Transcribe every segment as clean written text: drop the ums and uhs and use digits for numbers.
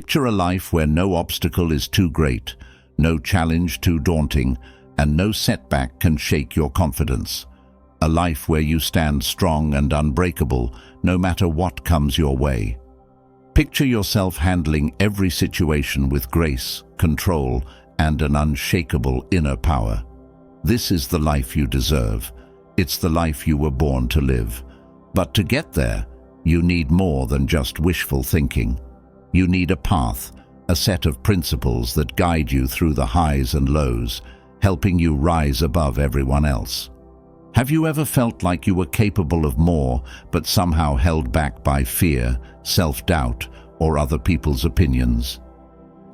Picture a life where no obstacle is too great, no challenge too daunting, and no setback can shake your confidence. A life where you stand strong and unbreakable, no matter what comes your way. Picture yourself handling every situation with grace, control, and an unshakable inner power. This is the life you deserve. It's the life you were born to live. But to get there, you need more than just wishful thinking. You need a path, a set of principles that guide you through the highs and lows, helping you rise above everyone else. Have you ever felt like you were capable of more, but somehow held back by fear, self-doubt, or other people's opinions?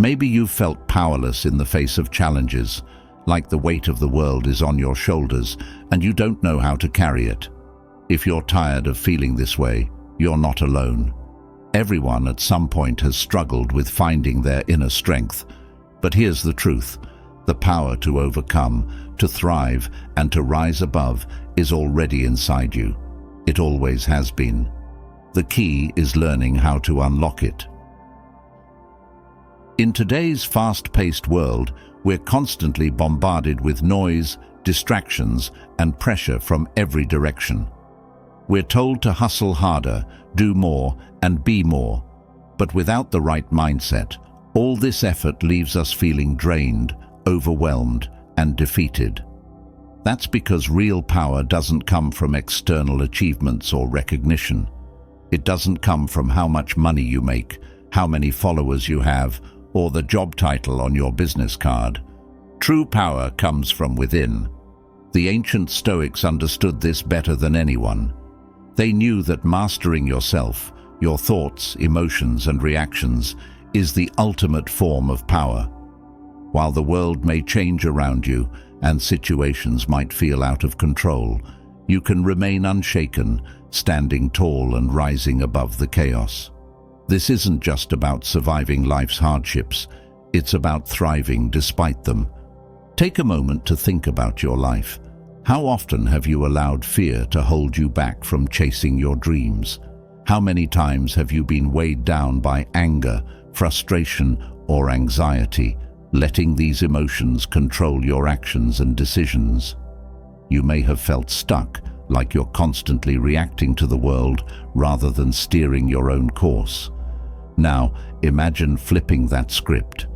Maybe you've felt powerless in the face of challenges, like the weight of the world is on your shoulders and you don't know how to carry it. If you're tired of feeling this way, you're not alone. Everyone at some point has struggled with finding their inner strength. But here's the truth. The power to overcome, to thrive, and to rise above is already inside you. It always has been. The key is learning how to unlock it. In today's fast-paced world, we're constantly bombarded with noise, distractions, and pressure from every direction. We're told to hustle harder, do more, and be more. But without the right mindset, all this effort leaves us feeling drained, overwhelmed, and defeated. That's because real power doesn't come from external achievements or recognition. It doesn't come from how much money you make, how many followers you have, or the job title on your business card. True power comes from within. The ancient Stoics understood this better than anyone. They knew that mastering yourself, your thoughts, emotions, and reactions is the ultimate form of power. While the world may change around you and situations might feel out of control, you can remain unshaken, standing tall and rising above the chaos. This isn't just about surviving life's hardships, it's about thriving despite them. Take a moment to think about your life. How often have you allowed fear to hold you back from chasing your dreams? How many times have you been weighed down by anger, frustration, or anxiety, letting these emotions control your actions and decisions? You may have felt stuck, like you're constantly reacting to the world rather than steering your own course. Now, imagine flipping that script.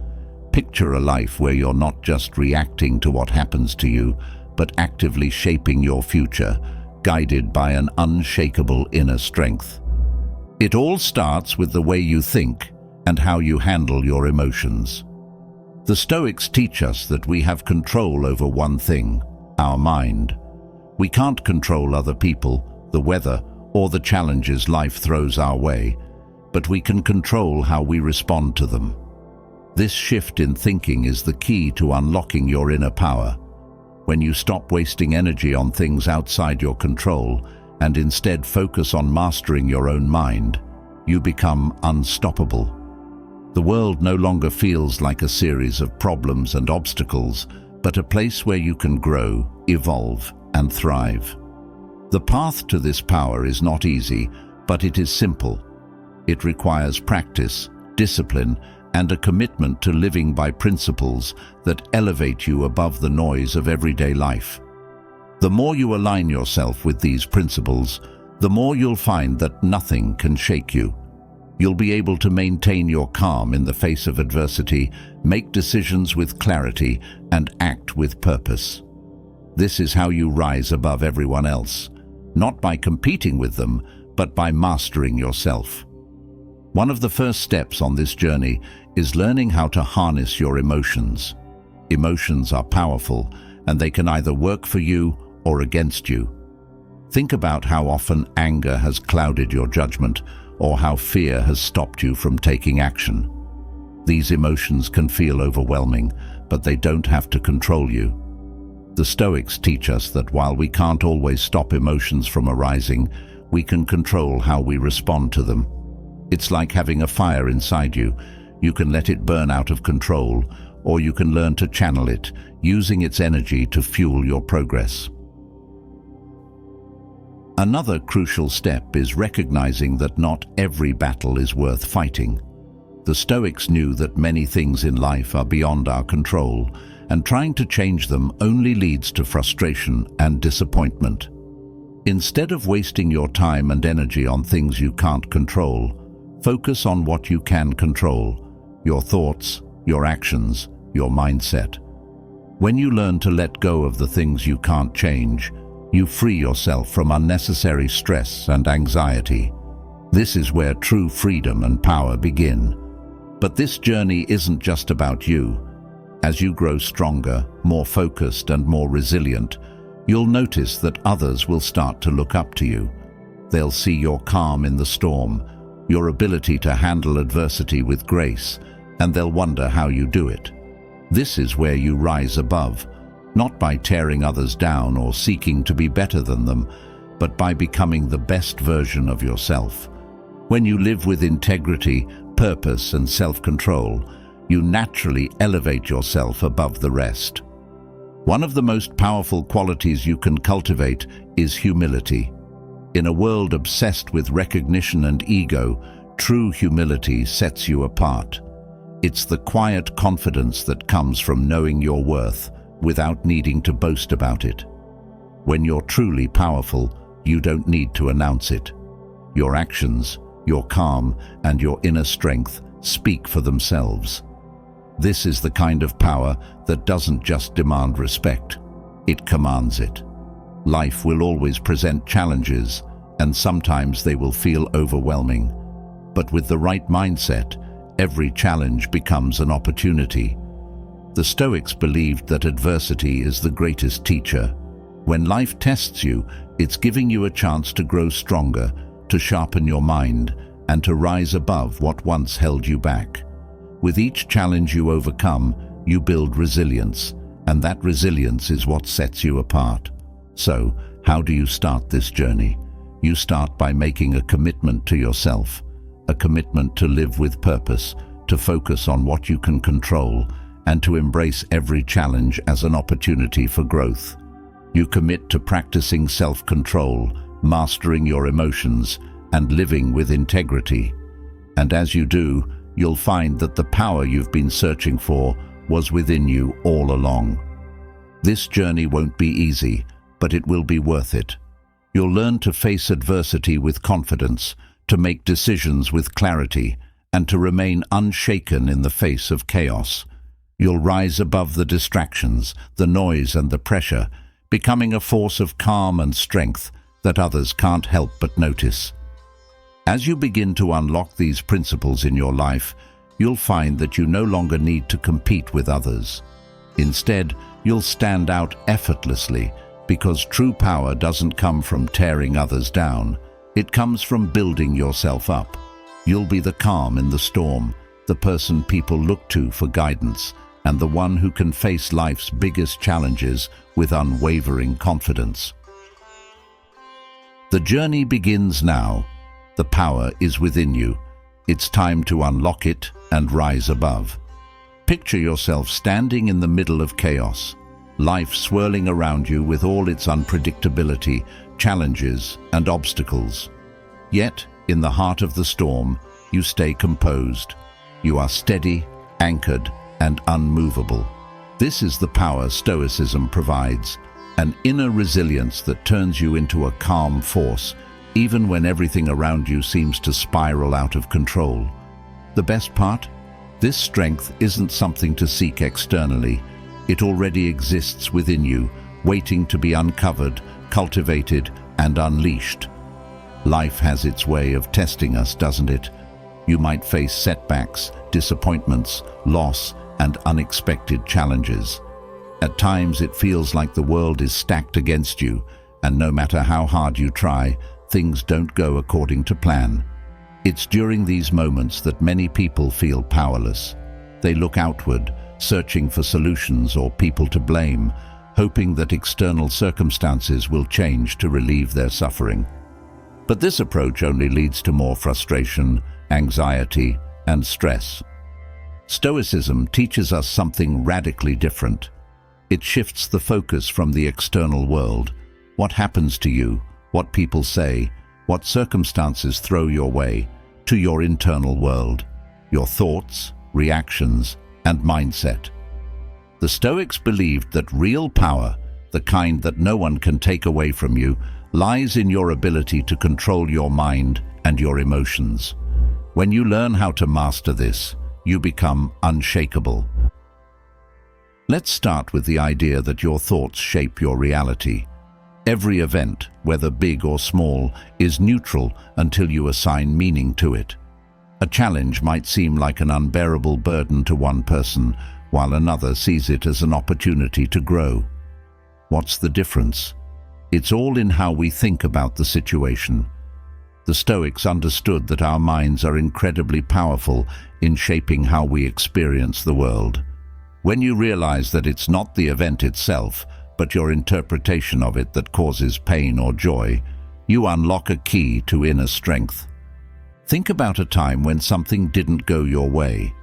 Picture a life where you're not just reacting to what happens to you, but actively shaping your future, guided by an unshakable inner strength. It all starts with the way you think and how you handle your emotions. The Stoics teach us that we have control over one thing, our mind. We can't control other people, the weather, or the challenges life throws our way, but we can control how we respond to them. This shift in thinking is the key to unlocking your inner power. When you stop wasting energy on things outside your control and instead focus on mastering your own mind, you become unstoppable. The world no longer feels like a series of problems and obstacles, but a place where you can grow, evolve, and thrive. The path to this power is not easy, but it is simple. It requires practice, discipline, and a commitment to living by principles that elevate you above the noise of everyday life. The more you align yourself with these principles, the more you'll find that nothing can shake you. You'll be able to maintain your calm in the face of adversity, make decisions with clarity, and act with purpose. This is how you rise above everyone else, not by competing with them, but by mastering yourself. One of the first steps on this journey is learning how to harness your emotions. Emotions are powerful, and they can either work for you or against you. Think about how often anger has clouded your judgment, or how fear has stopped you from taking action. These emotions can feel overwhelming, but they don't have to control you. The Stoics teach us that while we can't always stop emotions from arising, we can control how we respond to them. It's like having a fire inside you. You can let it burn out of control, or you can learn to channel it, using its energy to fuel your progress. Another crucial step is recognizing that not every battle is worth fighting. The Stoics knew that many things in life are beyond our control, and trying to change them only leads to frustration and disappointment. Instead of wasting your time and energy on things you can't control, focus on what you can control: your thoughts, your actions, your mindset. When you learn to let go of the things you can't change, you free yourself from unnecessary stress and anxiety. This is where true freedom and power begin. But this journey isn't just about you. As you grow stronger, more focused, and more resilient, you'll notice that others will start to look up to you. They'll see your calm in the storm, your ability to handle adversity with grace, and they'll wonder how you do it. This is where you rise above, not by tearing others down or seeking to be better than them, but by becoming the best version of yourself. When you live with integrity, purpose, and self-control, you naturally elevate yourself above the rest. One of the most powerful qualities you can cultivate is humility. In a world obsessed with recognition and ego, true humility sets you apart. It's the quiet confidence that comes from knowing your worth without needing to boast about it. When you're truly powerful, you don't need to announce it. Your actions, your calm, and your inner strength speak for themselves. This is the kind of power that doesn't just demand respect, it commands it. Life will always present challenges, and sometimes they will feel overwhelming. But with the right mindset, every challenge becomes an opportunity. The Stoics believed that adversity is the greatest teacher. When life tests you, it's giving you a chance to grow stronger, to sharpen your mind, and to rise above what once held you back. With each challenge you overcome, you build resilience, and that resilience is what sets you apart. So, how do you start this journey? You start by making a commitment to yourself, a commitment to live with purpose, to focus on what you can control, and to embrace every challenge as an opportunity for growth. You commit to practicing self-control, mastering your emotions, and living with integrity. And as you do, you'll find that the power you've been searching for was within you all along. This journey won't be easy, but it will be worth it. You'll learn to face adversity with confidence, to make decisions with clarity, and to remain unshaken in the face of chaos. You'll rise above the distractions, the noise, and the pressure, becoming a force of calm and strength that others can't help but notice. As you begin to unlock these principles in your life, you'll find that you no longer need to compete with others. Instead, you'll stand out effortlessly, because true power doesn't come from tearing others down. It comes from building yourself up. You'll be the calm in the storm, the person people look to for guidance, and the one who can face life's biggest challenges with unwavering confidence. The journey begins now. The power is within you. It's time to unlock it and rise above. Picture yourself standing in the middle of chaos, life swirling around you with all its unpredictability, challenges, and obstacles. Yet, in the heart of the storm, you stay composed. You are steady, anchored, and unmovable. This is the power Stoicism provides, an inner resilience that turns you into a calm force, even when everything around you seems to spiral out of control. The best part? This strength isn't something to seek externally. It already exists within you, waiting to be uncovered, cultivated, and unleashed. Life has its way of testing us, doesn't it? You might face setbacks, disappointments, loss, and unexpected challenges. At times it feels like the world is stacked against you, and no matter how hard you try, things don't go according to plan. It's during these moments that many people feel powerless. They look outward, searching for solutions or people to blame, hoping that external circumstances will change to relieve their suffering. But this approach only leads to more frustration, anxiety, and stress. Stoicism teaches us something radically different. It shifts the focus from the external world, what happens to you, what people say, what circumstances throw your way, to your internal world. your thoughts, reactions, and mindset. The Stoics believed that real power, the kind that no one can take away from you, lies in your ability to control your mind and your emotions. When you learn how to master this, you become unshakable. Let's start with the idea that your thoughts shape your reality. Every event, whether big or small, is neutral until you assign meaning to it. A challenge might seem like an unbearable burden to one person, while another sees it as an opportunity to grow. What's the difference? It's all in how we think about the situation. The Stoics understood that our minds are incredibly powerful in shaping how we experience the world. When you realize that it's not the event itself, but your interpretation of it that causes pain or joy, you unlock a key to inner strength. Think about a time when something didn't go your way.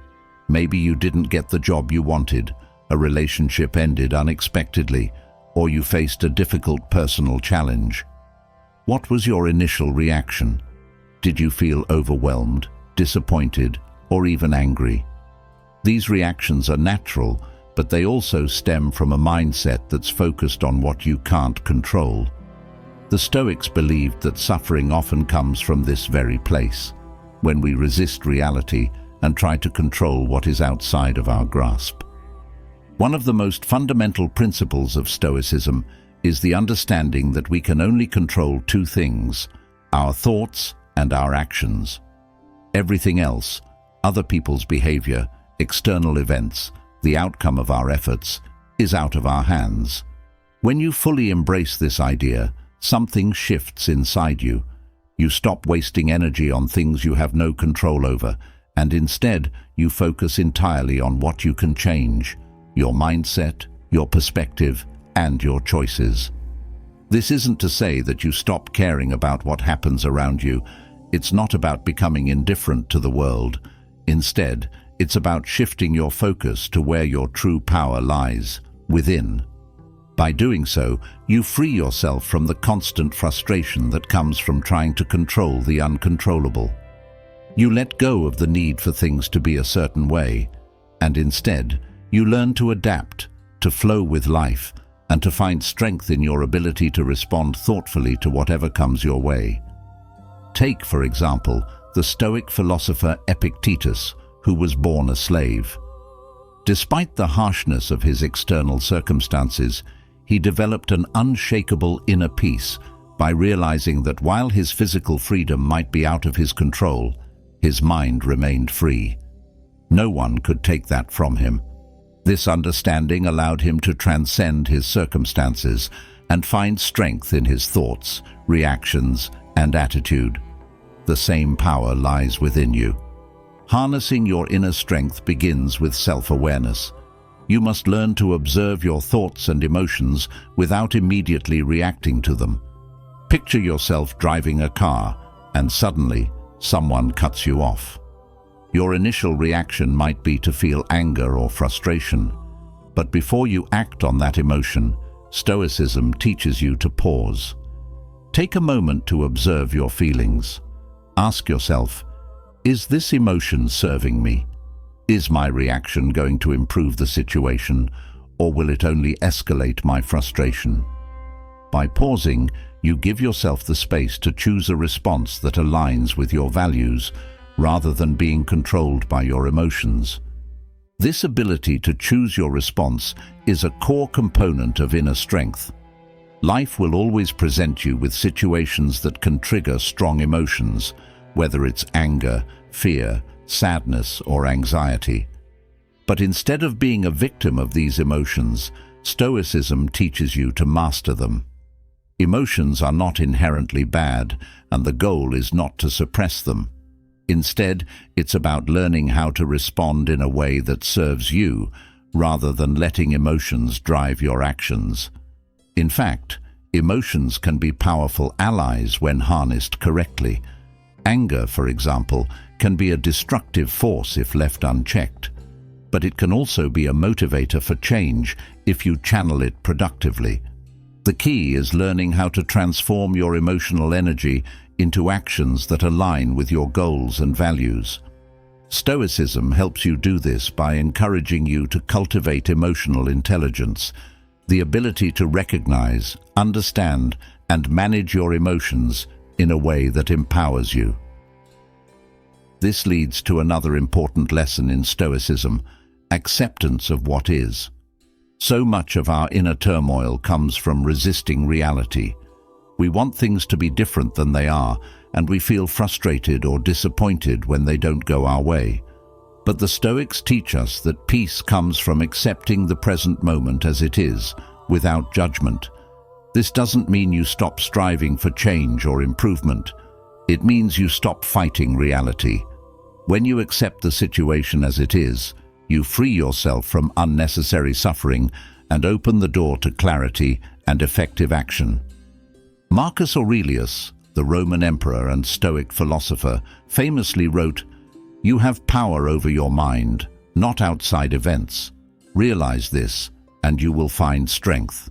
Maybe you didn't get the job you wanted, a relationship ended unexpectedly, or you faced a difficult personal challenge. What was your initial reaction? Did you feel overwhelmed, disappointed, or even angry? These reactions are natural, but they also stem from a mindset that's focused on what you can't control. The Stoics believed that suffering often comes from this very place, when we resist reality and try to control what is outside of our grasp. One of the most fundamental principles of Stoicism is the understanding that we can only control two things: our thoughts and our actions. Everything else, other people's behavior, external events, the outcome of our efforts, is out of our hands. When you fully embrace this idea, something shifts inside you. You stop wasting energy on things you have no control over, and instead you focus entirely on what you can change: your mindset, your perspective, and your choices. This isn't to say that you stop caring about what happens around you. It's not about becoming indifferent to the world. Instead, it's about shifting your focus to where your true power lies, within. By doing so, you free yourself from the constant frustration that comes from trying to control the uncontrollable. You let go of the need for things to be a certain way, and instead, you learn to adapt, to flow with life, and to find strength in your ability to respond thoughtfully to whatever comes your way. Take, for example, the Stoic philosopher Epictetus, who was born a slave. Despite the harshness of his external circumstances, he developed an unshakable inner peace by realizing that while his physical freedom might be out of his control, his mind remained free. No one could take that from him. This understanding allowed him to transcend his circumstances and find strength in his thoughts, reactions, and attitude. The same power lies within you. Harnessing your inner strength begins with self-awareness. You must learn to observe your thoughts and emotions without immediately reacting to them. Picture yourself driving a car, and suddenly, someone cuts you off. Your initial reaction might be to feel anger or frustration, but before you act on that emotion, Stoicism teaches you to pause. Take a moment to observe your feelings. Ask yourself, is this emotion serving me? Is my reaction going to improve the situation, or will it only escalate my frustration? By pausing, you give yourself the space to choose a response that aligns with your values, rather than being controlled by your emotions. This ability to choose your response is a core component of inner strength. Life will always present you with situations that can trigger strong emotions, whether it's anger, fear, sadness, or anxiety. But instead of being a victim of these emotions, Stoicism teaches you to master them. Emotions are not inherently bad, and the goal is not to suppress them. Instead, it's about learning how to respond in a way that serves you, rather than letting emotions drive your actions. In fact, emotions can be powerful allies when harnessed correctly. Anger, for example, can be a destructive force if left unchecked, but it can also be a motivator for change if you channel it productively. The key is learning how to transform your emotional energy into actions that align with your goals and values. Stoicism helps you do this by encouraging you to cultivate emotional intelligence, the ability to recognize, understand, and manage your emotions in a way that empowers you. This leads to another important lesson in Stoicism: acceptance of what is. So much of our inner turmoil comes from resisting reality. We want things to be different than they are, and we feel frustrated or disappointed when they don't go our way. But the Stoics teach us that peace comes from accepting the present moment as it is, without judgment. This doesn't mean you stop striving for change or improvement. It means you stop fighting reality. When you accept the situation as it is, you free yourself from unnecessary suffering and open the door to clarity and effective action. Marcus Aurelius, the Roman emperor and Stoic philosopher, famously wrote, "You have power over your mind, not outside events. Realize this, and you will find strength."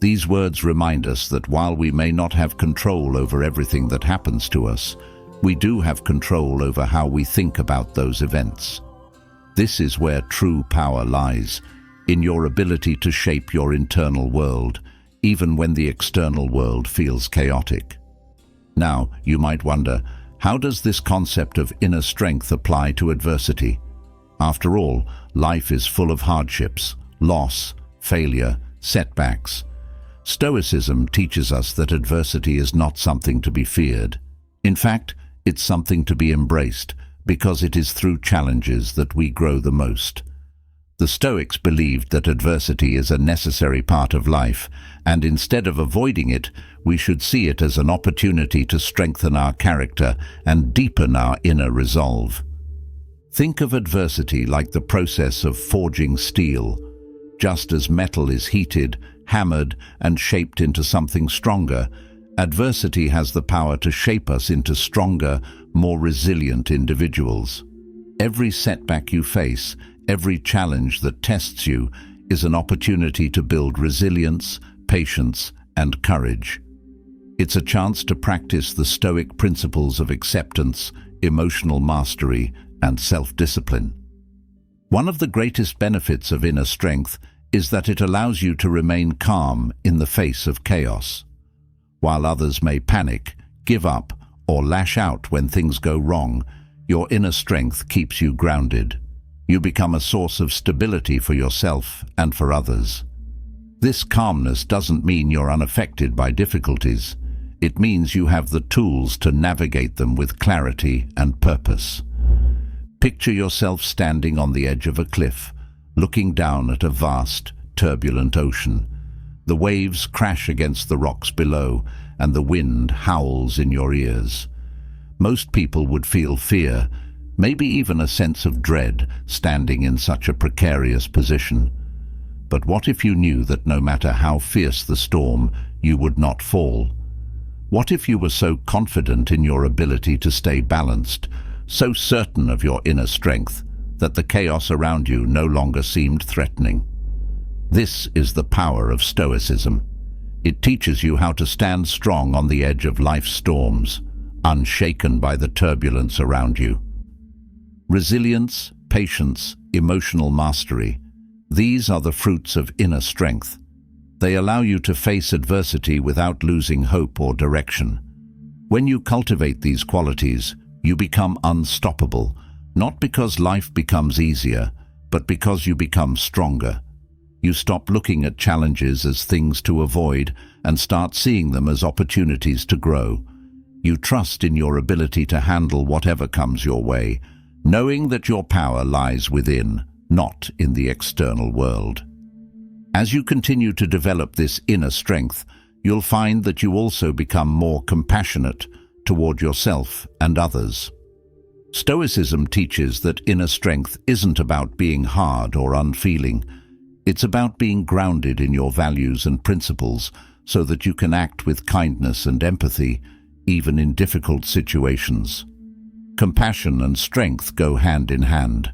These words remind us that while we may not have control over everything that happens to us, we do have control over how we think about those events. This is where true power lies, in your ability to shape your internal world, even when the external world feels chaotic. Now, you might wonder, how does this concept of inner strength apply to adversity? After all, life is full of hardships, loss, failure, setbacks. Stoicism teaches us that adversity is not something to be feared. In fact, it's something to be embraced, because it is through challenges that we grow the most. The Stoics believed that adversity is a necessary part of life, and instead of avoiding it, we should see it as an opportunity to strengthen our character and deepen our inner resolve. Think of adversity like the process of forging steel. Just as metal is heated, hammered, and shaped into something stronger, adversity has the power to shape us into stronger, more resilient individuals. Every setback you face, every challenge that tests you, is an opportunity to build resilience, patience, and courage. It's a chance to practice the Stoic principles of acceptance, emotional mastery, and self-discipline. One of the greatest benefits of inner strength is that it allows you to remain calm in the face of chaos. While others may panic, give up, or lash out when things go wrong, your inner strength keeps you grounded. You become a source of stability for yourself and for others. This calmness doesn't mean you're unaffected by difficulties. It means you have the tools to navigate them with clarity and purpose. Picture yourself standing on the edge of a cliff, looking down at a vast, turbulent ocean. The waves crash against the rocks below, and the wind howls in your ears. Most people would feel fear, maybe even a sense of dread, standing in such a precarious position. But what if you knew that no matter how fierce the storm, you would not fall? What if you were so confident in your ability to stay balanced, so certain of your inner strength, that the chaos around you no longer seemed threatening? This is the power of Stoicism. It teaches you how to stand strong on the edge of life's storms, unshaken by the turbulence around you. Resilience, patience, emotional mastery, these are the fruits of inner strength. They allow you to face adversity without losing hope or direction. When you cultivate these qualities, you become unstoppable, not because life becomes easier, but because you become stronger. You stop looking at challenges as things to avoid and start seeing them as opportunities to grow. You trust in your ability to handle whatever comes your way, knowing that your power lies within, not in the external world. As you continue to develop this inner strength, you'll find that you also become more compassionate toward yourself and others. Stoicism teaches that inner strength isn't about being hard or unfeeling. It's about being grounded in your values and principles so that you can act with kindness and empathy, even in difficult situations. Compassion and strength go hand in hand.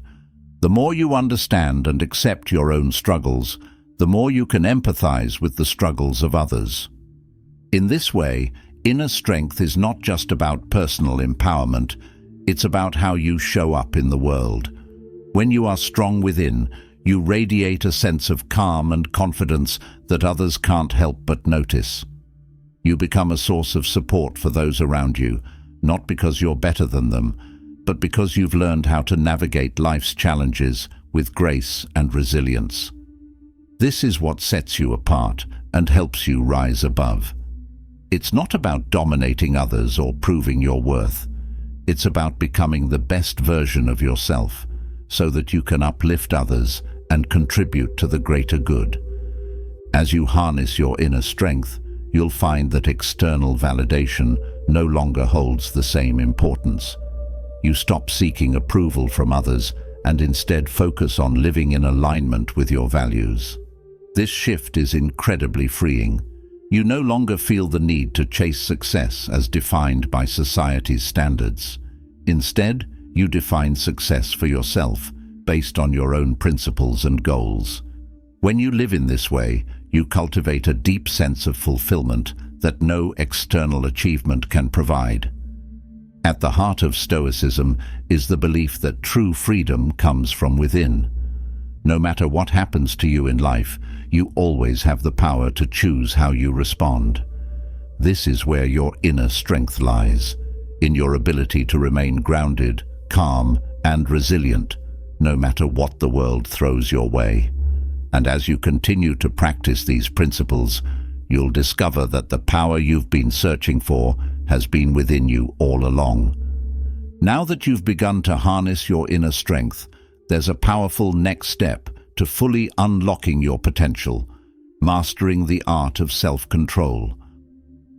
The more you understand and accept your own struggles, the more you can empathize with the struggles of others. In this way, inner strength is not just about personal empowerment, It's about how you show up in the world. When you are strong within, you radiate a sense of calm and confidence that others can't help but notice. You become a source of support for those around you, not because you're better than them, but because you've learned how to navigate life's challenges with grace and resilience. This is what sets you apart and helps you rise above. It's not about dominating others or proving your worth. It's about becoming the best version of yourself, so that you can uplift others and contribute to the greater good. As you harness your inner strength, you'll find that external validation no longer holds the same importance. You stop seeking approval from others and instead focus on living in alignment with your values. This shift is incredibly freeing. You no longer feel the need to chase success as defined by society's standards. Instead, you define success for yourself based on your own principles and goals. When you live in this way, you cultivate a deep sense of fulfillment that no external achievement can provide. At the heart of Stoicism is the belief that true freedom comes from within. No matter what happens to you in life, you always have the power to choose how you respond. This is where your inner strength lies, in your ability to remain grounded, calm, and resilient, no matter what the world throws your way. And as you continue to practice these principles, you'll discover that the power you've been searching for has been within you all along. Now that you've begun to harness your inner strength, there's a powerful next step to fully unlocking your potential, mastering the art of self-control.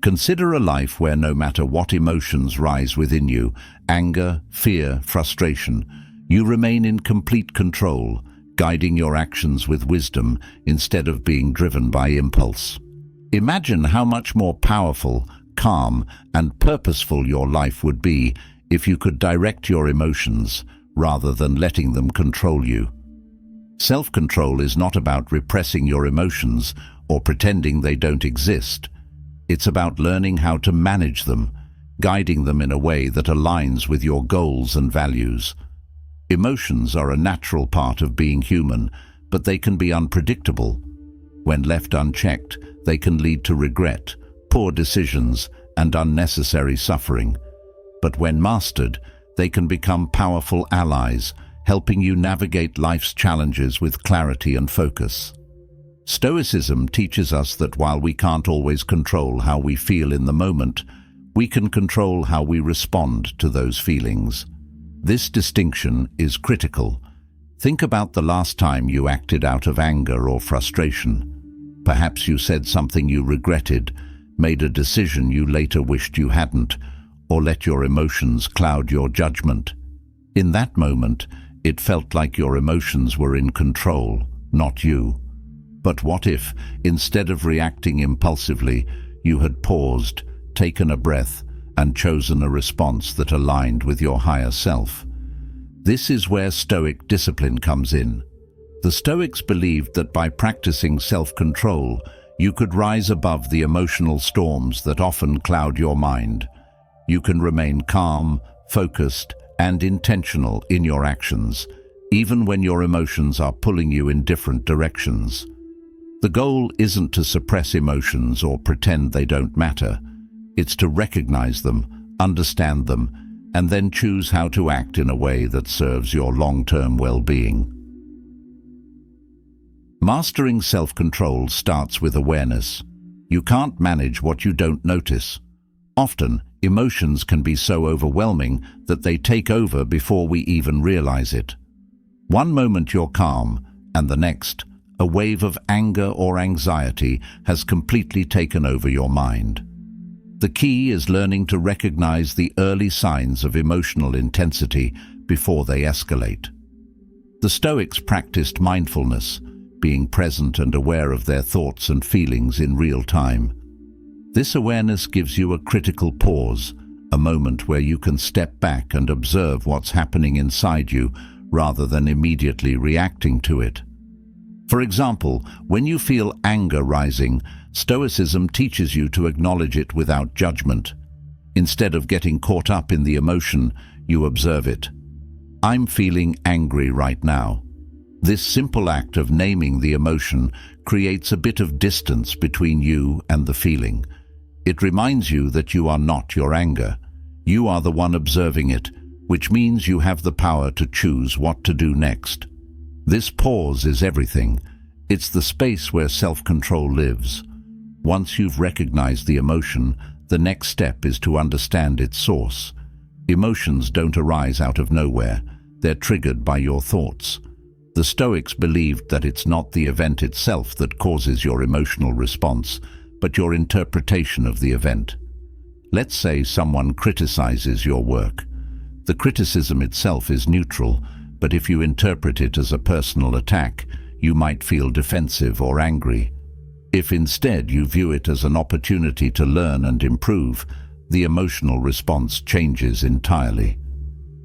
Consider a life where no matter what emotions rise within you, anger, fear, frustration, you remain in complete control, guiding your actions with wisdom instead of being driven by impulse. Imagine how much more powerful, calm, and purposeful your life would be if you could direct your emotions rather than letting them control you. Self-control is not about repressing your emotions or pretending they don't exist. It's about learning how to manage them, guiding them in a way that aligns with your goals and values. Emotions are a natural part of being human, but they can be unpredictable. When left unchecked, they can lead to regret, poor decisions, and unnecessary suffering. But when mastered, they can become powerful allies, helping you navigate life's challenges with clarity and focus. Stoicism teaches us that while we can't always control how we feel in the moment, we can control how we respond to those feelings. This distinction is critical. Think about the last time you acted out of anger or frustration. Perhaps you said something you regretted, made a decision you later wished you hadn't, or let your emotions cloud your judgment. In that moment, it felt like your emotions were in control, not you. But what if, instead of reacting impulsively, you had paused, taken a breath, and chosen a response that aligned with your higher self? This is where Stoic discipline comes in. The Stoics believed that by practicing self-control, you could rise above the emotional storms that often cloud your mind. You can remain calm, focused, and intentional in your actions, even when your emotions are pulling you in different directions. The goal isn't to suppress emotions or pretend they don't matter. It's to recognize them, understand them, and then choose how to act in a way that serves your long-term well-being. Mastering self-control starts with awareness. You can't manage what you don't notice. Often, emotions can be so overwhelming that they take over before we even realize it. One moment you're calm, and the next, a wave of anger or anxiety has completely taken over your mind. The key is learning to recognize the early signs of emotional intensity before they escalate. The Stoics practiced mindfulness, being present and aware of their thoughts and feelings in real time. This awareness gives you a critical pause, a moment where you can step back and observe what's happening inside you rather than immediately reacting to it. For example, when you feel anger rising, Stoicism teaches you to acknowledge it without judgment. Instead of getting caught up in the emotion, you observe it. I'm feeling angry right now. This simple act of naming the emotion creates a bit of distance between you and the feeling. It reminds you that you are not your anger. You are the one observing it, which means you have the power to choose what to do next. This pause is everything. It's the space where self-control lives. Once you've recognized the emotion, the next step is to understand its source. Emotions don't arise out of nowhere. They're triggered by your thoughts. The Stoics believed that it's not the event itself that causes your emotional response, but your interpretation of the event. Let's say someone criticizes your work. The criticism itself is neutral, but if you interpret it as a personal attack, you might feel defensive or angry. If instead you view it as an opportunity to learn and improve, the emotional response changes entirely.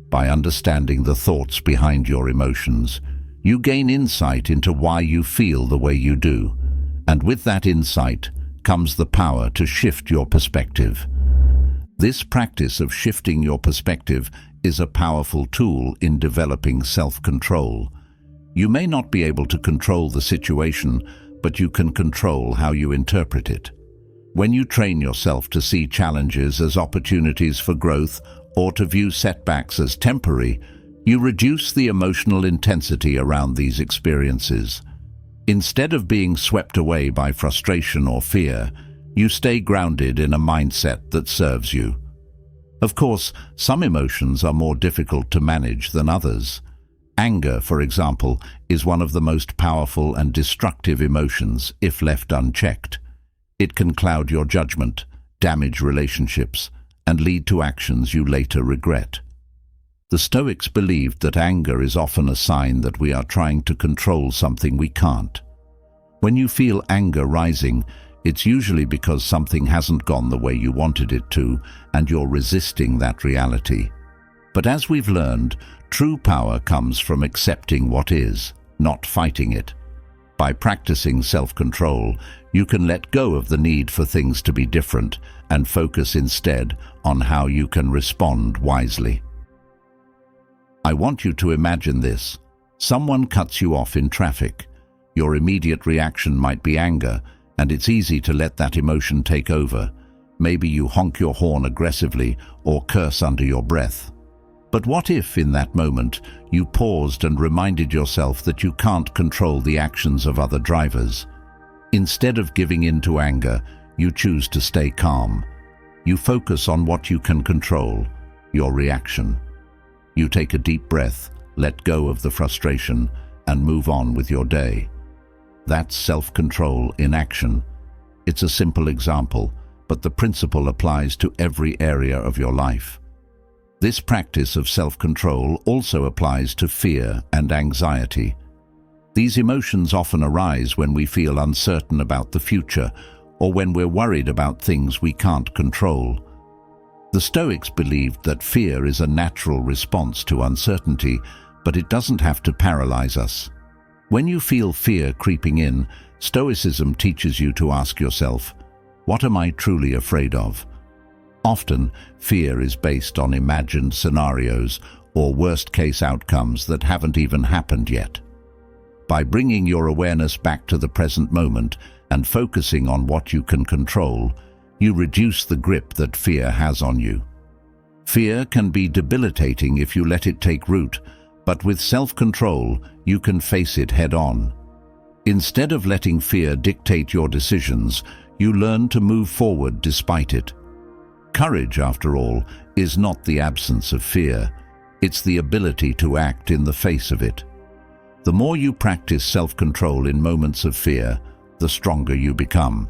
By understanding the thoughts behind your emotions, you gain insight into why you feel the way you do, and with that insight comes the power to shift your perspective. This practice of shifting your perspective is a powerful tool in developing self-control. You may not be able to control the situation, but you can control how you interpret it. When you train yourself to see challenges as opportunities for growth or to view setbacks as temporary, you reduce the emotional intensity around these experiences. Instead of being swept away by frustration or fear, you stay grounded in a mindset that serves you. Of course, some emotions are more difficult to manage than others. Anger, for example, is one of the most powerful and destructive emotions if left unchecked. It can cloud your judgment, damage relationships, and lead to actions you later regret. The Stoics believed that anger is often a sign that we are trying to control something we can't. When you feel anger rising, it's usually because something hasn't gone the way you wanted it to, and you're resisting that reality. But as we've learned, true power comes from accepting what is, not fighting it. By practicing self-control, you can let go of the need for things to be different and focus instead on how you can respond wisely. I want you to imagine this. Someone cuts you off in traffic. Your immediate reaction might be anger, and it's easy to let that emotion take over. Maybe you honk your horn aggressively or curse under your breath. But what if, in that moment, you paused and reminded yourself that you can't control the actions of other drivers? Instead of giving in to anger, you choose to stay calm. You focus on what you can control, your reaction. You take a deep breath, let go of the frustration, and move on with your day. That's self-control in action. It's a simple example, but the principle applies to every area of your life. This practice of self-control also applies to fear and anxiety. These emotions often arise when we feel uncertain about the future or when we're worried about things we can't control. The Stoics believed that fear is a natural response to uncertainty, but it doesn't have to paralyze us. When you feel fear creeping in, Stoicism teaches you to ask yourself, what am I truly afraid of? Often, fear is based on imagined scenarios or worst-case outcomes that haven't even happened yet. By bringing your awareness back to the present moment and focusing on what you can control, you reduce the grip that fear has on you. Fear can be debilitating if you let it take root, but with self-control, you can face it head-on. Instead of letting fear dictate your decisions, you learn to move forward despite it. Courage, after all, is not the absence of fear. It's the ability to act in the face of it. The more you practice self-control in moments of fear, the stronger you become.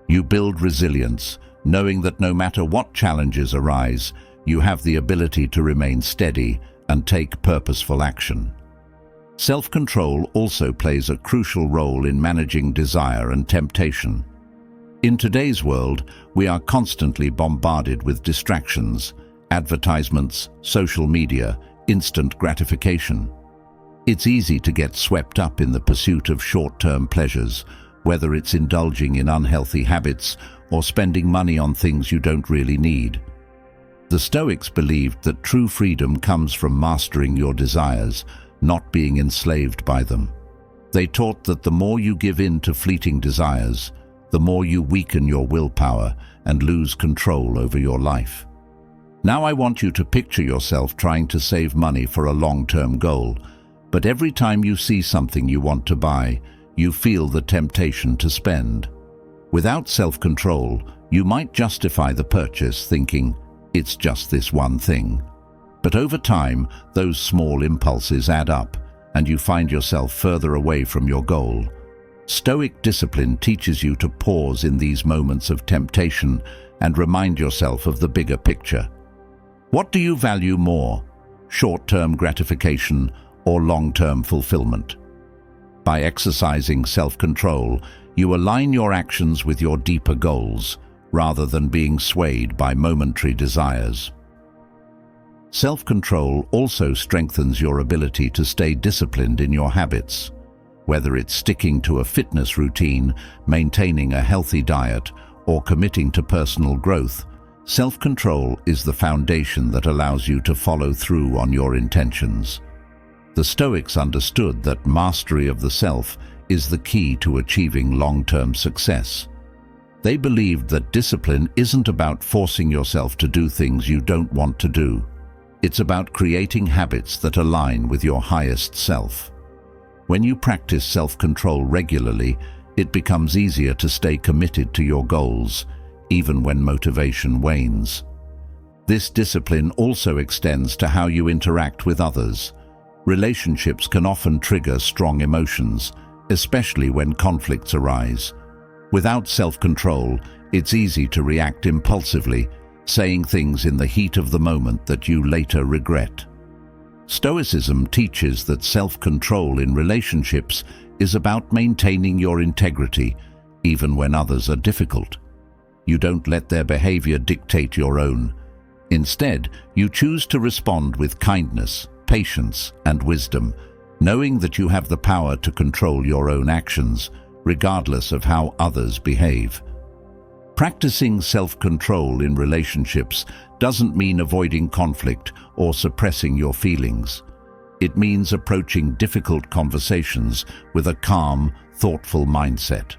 You build resilience, knowing that no matter what challenges arise, you have the ability to remain steady and take purposeful action. Self-control also plays a crucial role in managing desire and temptation. In today's world, we are constantly bombarded with distractions, advertisements, social media, instant gratification. It's easy to get swept up in the pursuit of short-term pleasures, whether it's indulging in unhealthy habits or spending money on things you don't really need. The Stoics believed that true freedom comes from mastering your desires, not being enslaved by them. They taught that the more you give in to fleeting desires, the more you weaken your willpower and lose control over your life. Now I want you to picture yourself trying to save money for a long-term goal, but every time you see something you want to buy, you feel the temptation to spend. Without self-control, you might justify the purchase thinking, it's just this one thing. But over time, those small impulses add up, and you find yourself further away from your goal. Stoic discipline teaches you to pause in these moments of temptation and remind yourself of the bigger picture. What do you value more, short-term gratification or long-term fulfillment? By exercising self-control, you align your actions with your deeper goals, rather than being swayed by momentary desires. Self-control also strengthens your ability to stay disciplined in your habits. Whether it's sticking to a fitness routine, maintaining a healthy diet, or committing to personal growth, self-control is the foundation that allows you to follow through on your intentions. The Stoics understood that mastery of the self is the key to achieving long-term success. They believed that discipline isn't about forcing yourself to do things you don't want to do. It's about creating habits that align with your highest self. When you practice self-control regularly, it becomes easier to stay committed to your goals, even when motivation wanes. This discipline also extends to how you interact with others. Relationships can often trigger strong emotions, especially when conflicts arise. Without self-control, it's easy to react impulsively, saying things in the heat of the moment that you later regret. Stoicism teaches that self-control in relationships is about maintaining your integrity, even when others are difficult. You don't let their behavior dictate your own. Instead, you choose to respond with kindness, patience, and wisdom, knowing that you have the power to control your own actions, regardless of how others behave. Practicing self-control in relationships doesn't mean avoiding conflict or suppressing your feelings. It means approaching difficult conversations with a calm, thoughtful mindset.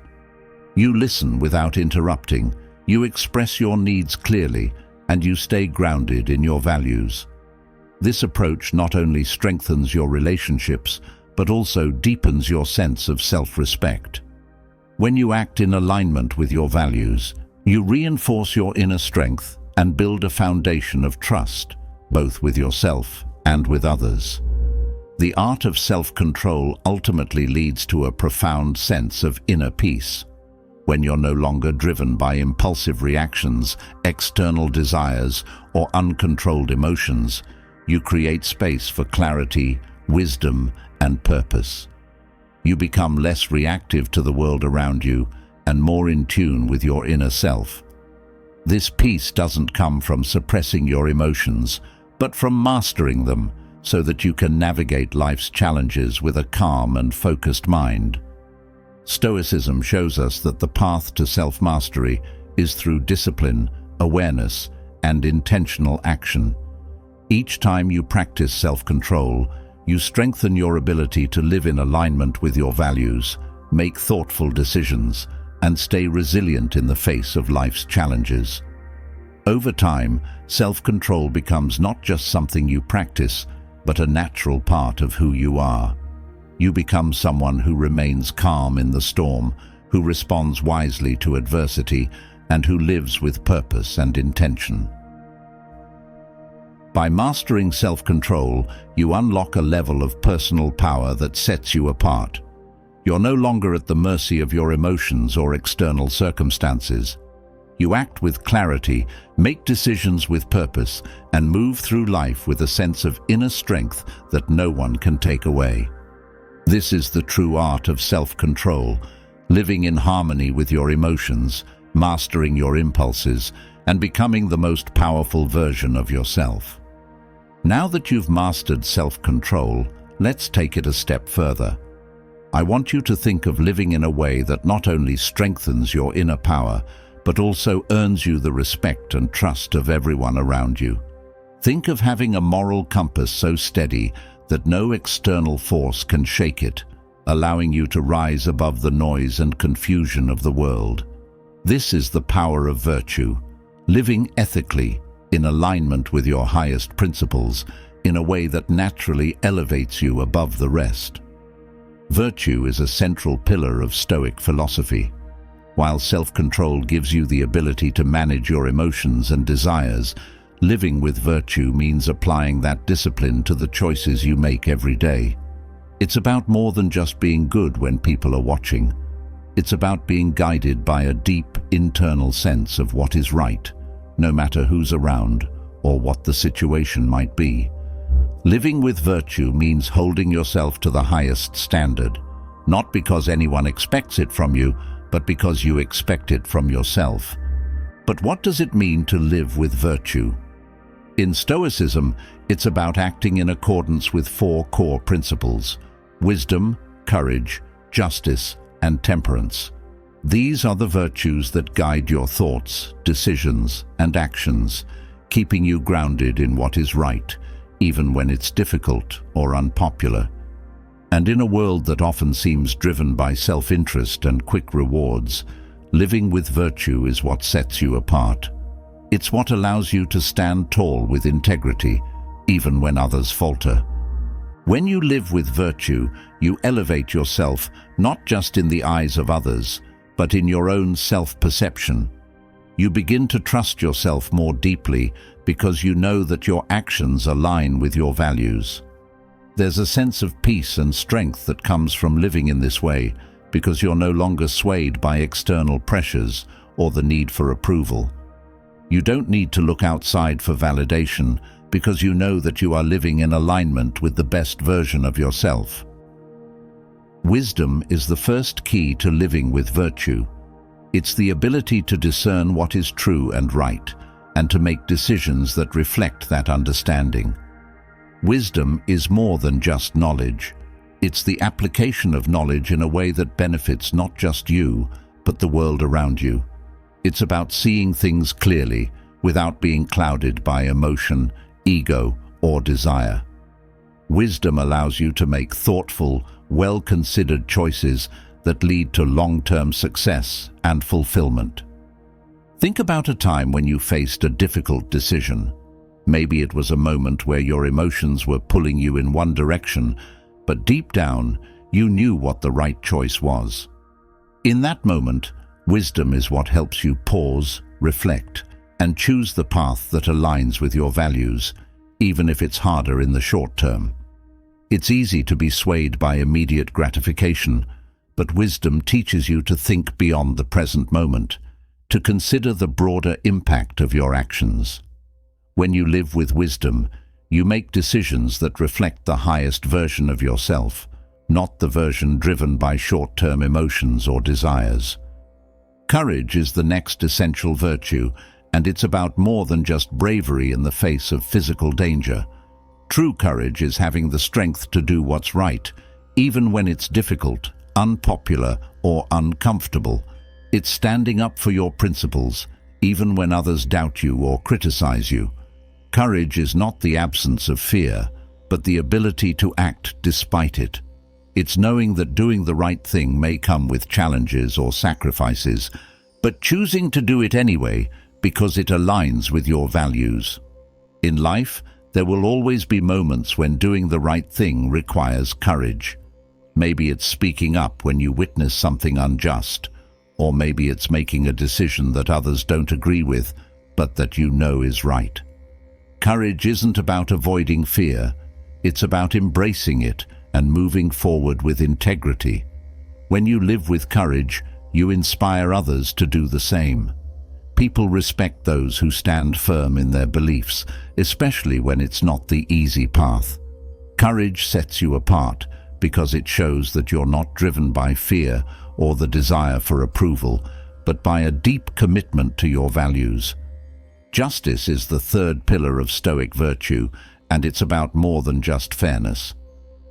You listen without interrupting, you express your needs clearly, and you stay grounded in your values. This approach not only strengthens your relationships, but also deepens your sense of self-respect. When you act in alignment with your values, you reinforce your inner strength and build a foundation of trust, both with yourself and with others. The art of self-control ultimately leads to a profound sense of inner peace. When you're no longer driven by impulsive reactions, external desires, or uncontrolled emotions, you create space for clarity, wisdom, and purpose. You become less reactive to the world around you and more in tune with your inner self. This peace doesn't come from suppressing your emotions, but from mastering them so that you can navigate life's challenges with a calm and focused mind. Stoicism shows us that the path to self-mastery is through discipline, awareness, and intentional action. Each time you practice self-control, you strengthen your ability to live in alignment with your values, make thoughtful decisions, and stay resilient in the face of life's challenges. Over time, self-control becomes not just something you practice, but a natural part of who you are. You become someone who remains calm in the storm, who responds wisely to adversity, and who lives with purpose and intention. By mastering self-control, you unlock a level of personal power that sets you apart. You're no longer at the mercy of your emotions or external circumstances. You act with clarity, make decisions with purpose, and move through life with a sense of inner strength that no one can take away. This is the true art of self-control, living in harmony with your emotions, mastering your impulses, and becoming the most powerful version of yourself. Now that you've mastered self-control, let's take it a step further. I want you to think of living in a way that not only strengthens your inner power, but also earns you the respect and trust of everyone around you. Think of having a moral compass so steady that no external force can shake it, allowing you to rise above the noise and confusion of the world. This is the power of virtue, living ethically, in alignment with your highest principles, in a way that naturally elevates you above the rest. Virtue is a central pillar of Stoic philosophy. While self-control gives you the ability to manage your emotions and desires, living with virtue means applying that discipline to the choices you make every day. It's about more than just being good when people are watching. It's about being guided by a deep internal sense of what is right, no matter who's around or what the situation might be. Living with virtue means holding yourself to the highest standard, not because anyone expects it from you, but because you expect it from yourself. But what does it mean to live with virtue? In Stoicism, it's about acting in accordance with 4 core principles: wisdom, courage, justice, and temperance. These are the virtues that guide your thoughts, decisions, and actions, keeping you grounded in what is right, even when it's difficult or unpopular. And in a world that often seems driven by self-interest and quick rewards, living with virtue is what sets you apart. It's what allows you to stand tall with integrity, even when others falter. When you live with virtue, you elevate yourself not just in the eyes of others, but in your own self-perception. You begin to trust yourself more deeply because you know that your actions align with your values. There's a sense of peace and strength that comes from living in this way because you're no longer swayed by external pressures or the need for approval. You don't need to look outside for validation because you know that you are living in alignment with the best version of yourself. Wisdom is the first key to living with virtue. It's the ability to discern what is true and right, and to make decisions that reflect that understanding. Wisdom is more than just knowledge. It's the application of knowledge in a way that benefits not just you, but the world around you. It's about seeing things clearly, without being clouded by emotion, ego, or desire. Wisdom allows you to make thoughtful, well-considered choices that lead to long-term success and fulfillment. Think about a time when you faced a difficult decision. Maybe it was a moment where your emotions were pulling you in one direction, but deep down, you knew what the right choice was. In that moment, wisdom is what helps you pause, reflect, and choose the path that aligns with your values, even if it's harder in the short term. It's easy to be swayed by immediate gratification, but wisdom teaches you to think beyond the present moment, to consider the broader impact of your actions. When you live with wisdom, you make decisions that reflect the highest version of yourself, not the version driven by short-term emotions or desires. Courage is the next essential virtue, and it's about more than just bravery in the face of physical danger. True courage is having the strength to do what's right, even when it's difficult, unpopular, or uncomfortable. It's standing up for your principles, even when others doubt you or criticize you. Courage is not the absence of fear, but the ability to act despite it. It's knowing that doing the right thing may come with challenges or sacrifices, but choosing to do it anyway because it aligns with your values. In life, there will always be moments when doing the right thing requires courage. Maybe it's speaking up when you witness something unjust, or maybe it's making a decision that others don't agree with, but that you know is right. Courage isn't about avoiding fear, it's about embracing it and moving forward with integrity. When you live with courage, you inspire others to do the same. People respect those who stand firm in their beliefs, especially when it's not the easy path. Courage sets you apart because it shows that you're not driven by fear or the desire for approval, but by a deep commitment to your values. Justice is the third pillar of Stoic virtue, and it's about more than just fairness.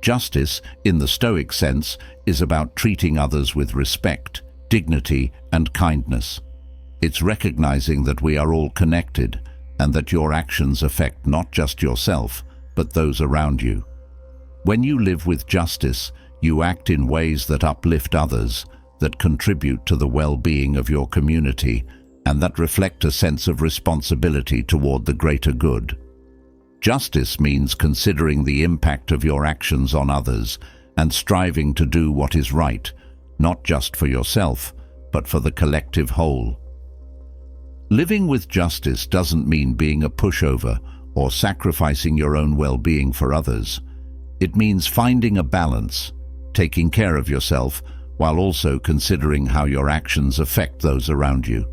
Justice, in the Stoic sense, is about treating others with respect, dignity, and kindness. It's recognizing that we are all connected, and that your actions affect not just yourself, but those around you. When you live with justice, you act in ways that uplift others, that contribute to the well-being of your community, and that reflect a sense of responsibility toward the greater good. Justice means considering the impact of your actions on others and striving to do what is right, not just for yourself, but for the collective whole. Living with justice doesn't mean being a pushover or sacrificing your own well-being for others. It means finding a balance, taking care of yourself, while also considering how your actions affect those around you.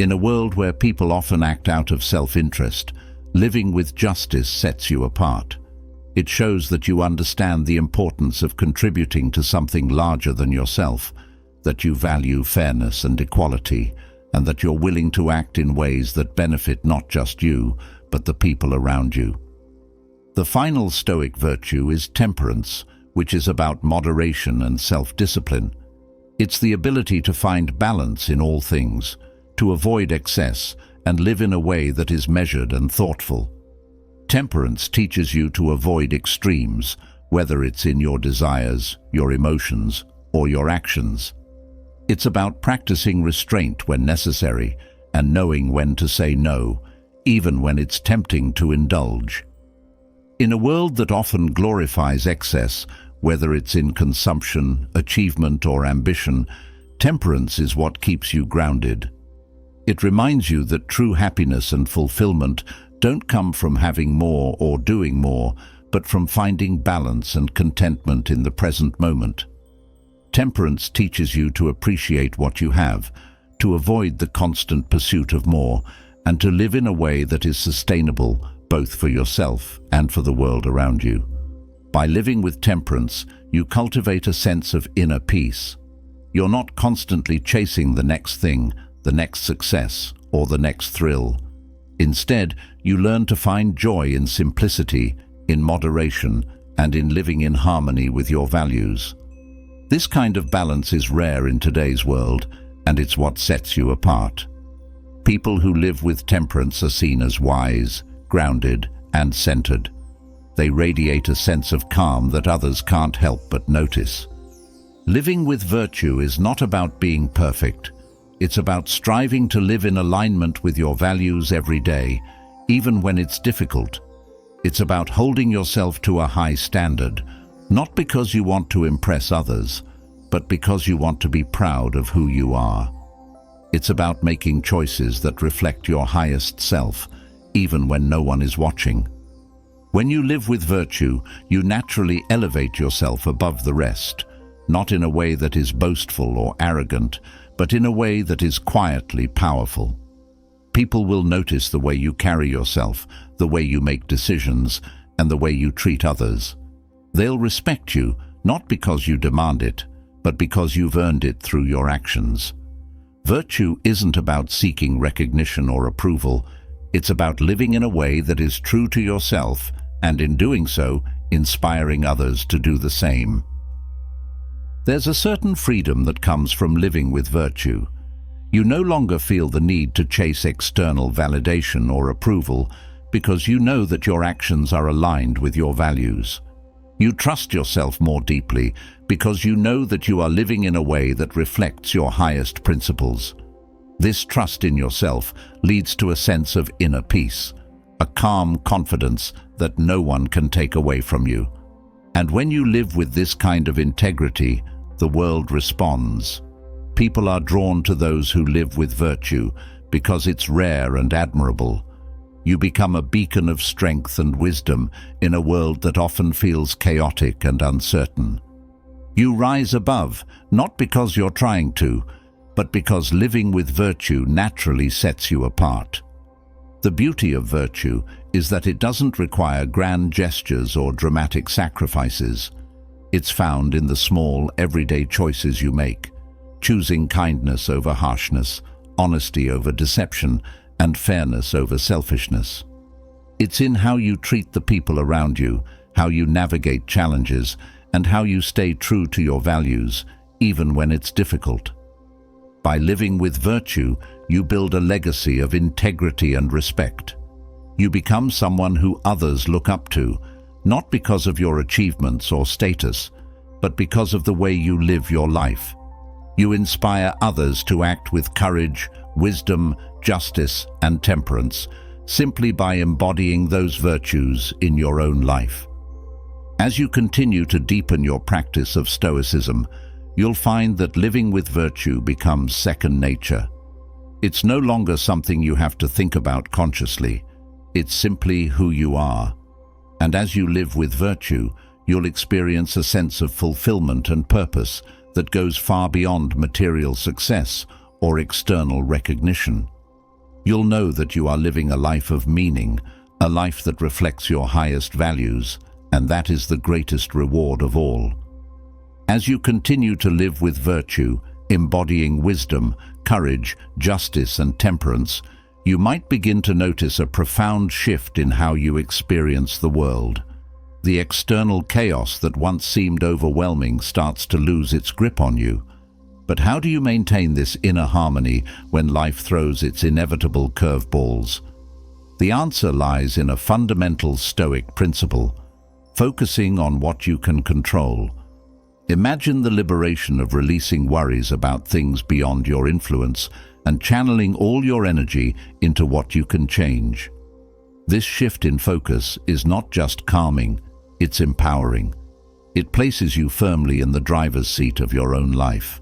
In a world where people often act out of self-interest, living with justice sets you apart. It shows that you understand the importance of contributing to something larger than yourself, that you value fairness and equality, and that you're willing to act in ways that benefit not just you, but the people around you. The final Stoic virtue is temperance, which is about moderation and self-discipline. It's the ability to find balance in all things, to avoid excess, and live in a way that is measured and thoughtful. Temperance teaches you to avoid extremes, whether it's in your desires, your emotions, or your actions. It's about practicing restraint when necessary and knowing when to say no, even when it's tempting to indulge. In a world that often glorifies excess, whether it's in consumption, achievement, or ambition, temperance is what keeps you grounded. It reminds you that true happiness and fulfillment don't come from having more or doing more, but from finding balance and contentment in the present moment. Temperance teaches you to appreciate what you have, to avoid the constant pursuit of more, and to live in a way that is sustainable, both for yourself and for the world around you. By living with temperance, you cultivate a sense of inner peace. You're not constantly chasing the next thing, the next success, or the next thrill. Instead, you learn to find joy in simplicity, in moderation, and in living in harmony with your values. This kind of balance is rare in today's world, and it's what sets you apart. People who live with temperance are seen as wise, grounded, and centered. They radiate a sense of calm that others can't help but notice. Living with virtue is not about being perfect. It's about striving to live in alignment with your values every day, even when it's difficult. It's about holding yourself to a high standard, not because you want to impress others, but because you want to be proud of who you are. It's about making choices that reflect your highest self, even when no one is watching. When you live with virtue, you naturally elevate yourself above the rest, not in a way that is boastful or arrogant, but in a way that is quietly powerful. People will notice the way you carry yourself, the way you make decisions, and the way you treat others. They'll respect you, not because you demand it, but because you've earned it through your actions. Virtue isn't about seeking recognition or approval. It's about living in a way that is true to yourself, and in doing so, inspiring others to do the same. There's a certain freedom that comes from living with virtue. You no longer feel the need to chase external validation or approval because you know that your actions are aligned with your values. You trust yourself more deeply because you know that you are living in a way that reflects your highest principles. This trust in yourself leads to a sense of inner peace, a calm confidence that no one can take away from you. And when you live with this kind of integrity, the world responds. People are drawn to those who live with virtue because it's rare and admirable. You become a beacon of strength and wisdom in a world that often feels chaotic and uncertain. You rise above, not because you're trying to, but because living with virtue naturally sets you apart. The beauty of virtue is that it doesn't require grand gestures or dramatic sacrifices. It's found in the small, everyday choices you make, choosing kindness over harshness, honesty over deception, and fairness over selfishness. It's in how you treat the people around you, how you navigate challenges, and how you stay true to your values, even when it's difficult. By living with virtue, you build a legacy of integrity and respect. You become someone who others look up to, not because of your achievements or status, but because of the way you live your life. You inspire others to act with courage, wisdom, justice, and temperance, simply by embodying those virtues in your own life. As you continue to deepen your practice of Stoicism, you'll find that living with virtue becomes second nature. It's no longer something you have to think about consciously. It's simply who you are. And as you live with virtue, you'll experience a sense of fulfillment and purpose that goes far beyond material success or external recognition. You'll know that you are living a life of meaning, a life that reflects your highest values, and that is the greatest reward of all. As you continue to live with virtue, embodying wisdom, courage, justice, and temperance, you might begin to notice a profound shift in how you experience the world. The external chaos that once seemed overwhelming starts to lose its grip on you. But how do you maintain this inner harmony when life throws its inevitable curveballs? The answer lies in a fundamental Stoic principle: focusing on what you can control. Imagine the liberation of releasing worries about things beyond your influence and channeling all your energy into what you can change. This shift in focus is not just calming, it's empowering. It places you firmly in the driver's seat of your own life.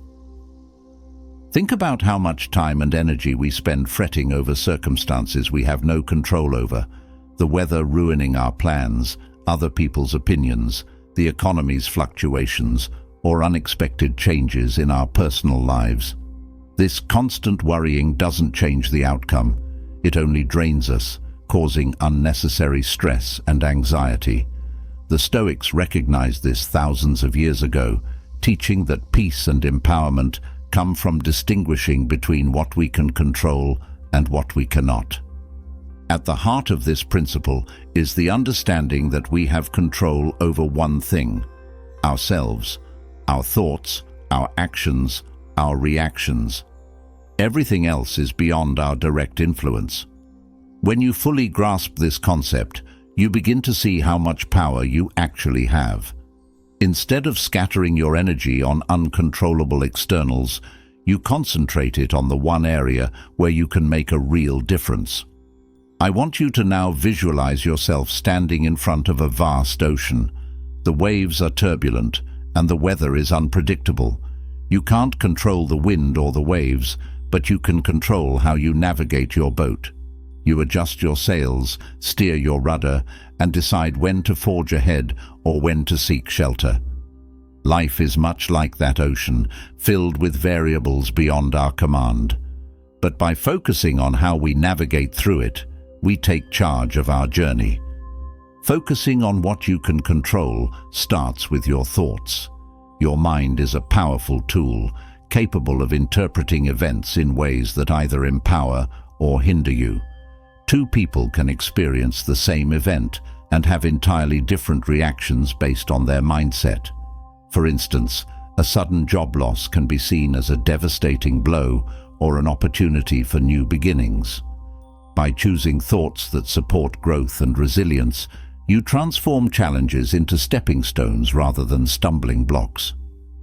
Think about how much time and energy we spend fretting over circumstances we have no control over: the weather ruining our plans, other people's opinions, the economy's fluctuations, or unexpected changes in our personal lives. This constant worrying doesn't change the outcome. It only drains us, causing unnecessary stress and anxiety. The Stoics recognized this thousands of years ago, teaching that peace and empowerment come from distinguishing between what we can control and what we cannot. At the heart of this principle is the understanding that we have control over one thing: ourselves, our thoughts, our actions, our reactions. Everything else is beyond our direct influence. When you fully grasp this concept, you begin to see how much power you actually have. Instead of scattering your energy on uncontrollable externals, you concentrate it on the one area where you can make a real difference. I want you to now visualize yourself standing in front of a vast ocean. The waves are turbulent, and the weather is unpredictable. You can't control the wind or the waves, but you can control how you navigate your boat. You adjust your sails, steer your rudder, and decide when to forge ahead or when to seek shelter. Life is much like that ocean, filled with variables beyond our command. But by focusing on how we navigate through it, we take charge of our journey. Focusing on what you can control starts with your thoughts. Your mind is a powerful tool, capable of interpreting events in ways that either empower or hinder you. Two people can experience the same event and have entirely different reactions based on their mindset. For instance, a sudden job loss can be seen as a devastating blow or an opportunity for new beginnings. By choosing thoughts that support growth and resilience, you transform challenges into stepping stones rather than stumbling blocks.